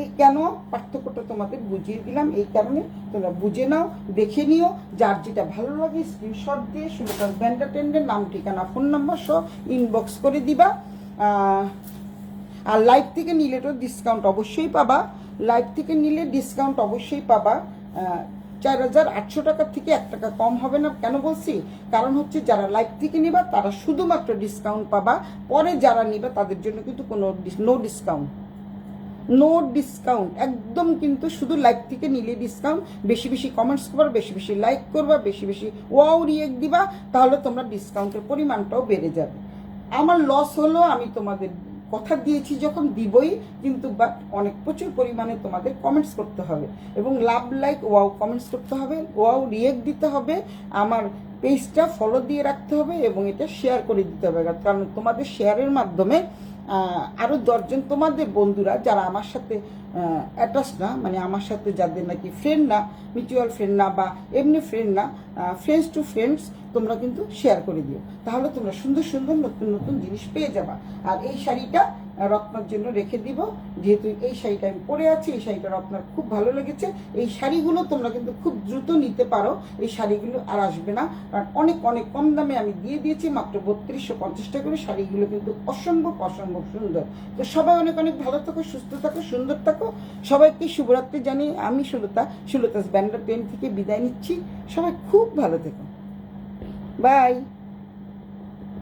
এই কেন পার্থক্যটা তোমাদের বুঝিয়ে দিলাম, এই কারণে তোমরা বুঝে নাও, দেখে নিও। যার যেটা ভালো লাগে স্ক্রিনশট দিয়ে সুলতাস ব্যান্ডা টেন্ডের নাম, ঠিকানা, ফোন নাম্বার সহ ইনবক্স করে দিবা। আর লাইভ থেকে নিলে তো ডিসকাউন্ট অবশ্যই পাবা, লাইভ থেকে নিলে ডিসকাউন্ট অবশ্যই পাবা। 4800 টাকার থেকে 1 টাকা কম হবে না। কেন বলছি? কারণ হচ্ছে যারা লাইভ থেকে নিবা তারা শুধুমাত্র ডিসকাউন্ট পাবা, পরে যারা নিবা তাদের জন্য কিন্তু কোনো নো ডিসকাউন্ট, নো ডিসকাউন্ট একদম। কিন্তু শুধু লাইভ থেকে নিলে ডিসকাউন্ট। বেশি বেশি কমেন্টস করবা, বেশি বেশি লাইক করবা, বেশি বেশি ওয়াও রিয়েক্ট দিবা, তাহলে তোমরা ডিসকাউন্টের পরিমাণটাও বেড়ে যাবে। আমার লস হলো, আমি তোমাদের কথা দিয়েছি যখন দিবই, কিন্তু বাট অনেক প্রচুর পরিমাণে তোমাদের কমেন্টস করতে হবে, এবং লাভ, লাইক, ওয়াও কমেন্টস করতে হবে, ওয়াও রিয়েক্ট দিতে হবে, আমার পেজটা ফলো দিয়ে রাখতে হবে, এবং এটা শেয়ার করে দিতে হবে। কারণ তোমাদের শেয়ারের মাধ্যমে আরও 10 জন তোমাদের বন্ধুরা যারা আমার সাথে অ্যাটাচ না, মানে আমার সাথে যাদের নাকি ফ্রেন্ড না, মিউচুয়াল ফ্রেন্ড না, বা এমনি ফ্রেন্ড না, ফ্রেন্ডস টু ফ্রেন্ডস, তোমরা কিন্তু শেয়ার করে দিও। তাহলে তোমরা সুন্দর সুন্দর নতুন নতুন জিনিস পেয়ে যাবা। আর এই শাড়িটা রত্নার জন্য রেখে দিব, যেহেতু এই শাড়িটা আমি পরে আছি, এই শাড়িটা রত্নার খুব ভালো লেগেছে। এই শাড়িগুলো তোমরা কিন্তু খুব দ্রুত নিতে পারো, এই শাড়িগুলো আর আসবে না, কারণ অনেক অনেক কম দামে আমি দিয়ে দিয়েছি, মাত্র 3250 টাকা করে। শাড়িগুলো কিন্তু অসম্ভব অসম্ভব সুন্দর। তো সবাই অনেক অনেক ভালো থাকো, সুস্থ থাকো, সুন্দর থাকো। সবাইকে শুভরাত্রি জানিয়ে আমি সুলতাস ব্যান্ডা 10 থেকে বিদায় নিচ্ছি। সবাই খুব ভালো থেকো, বাই।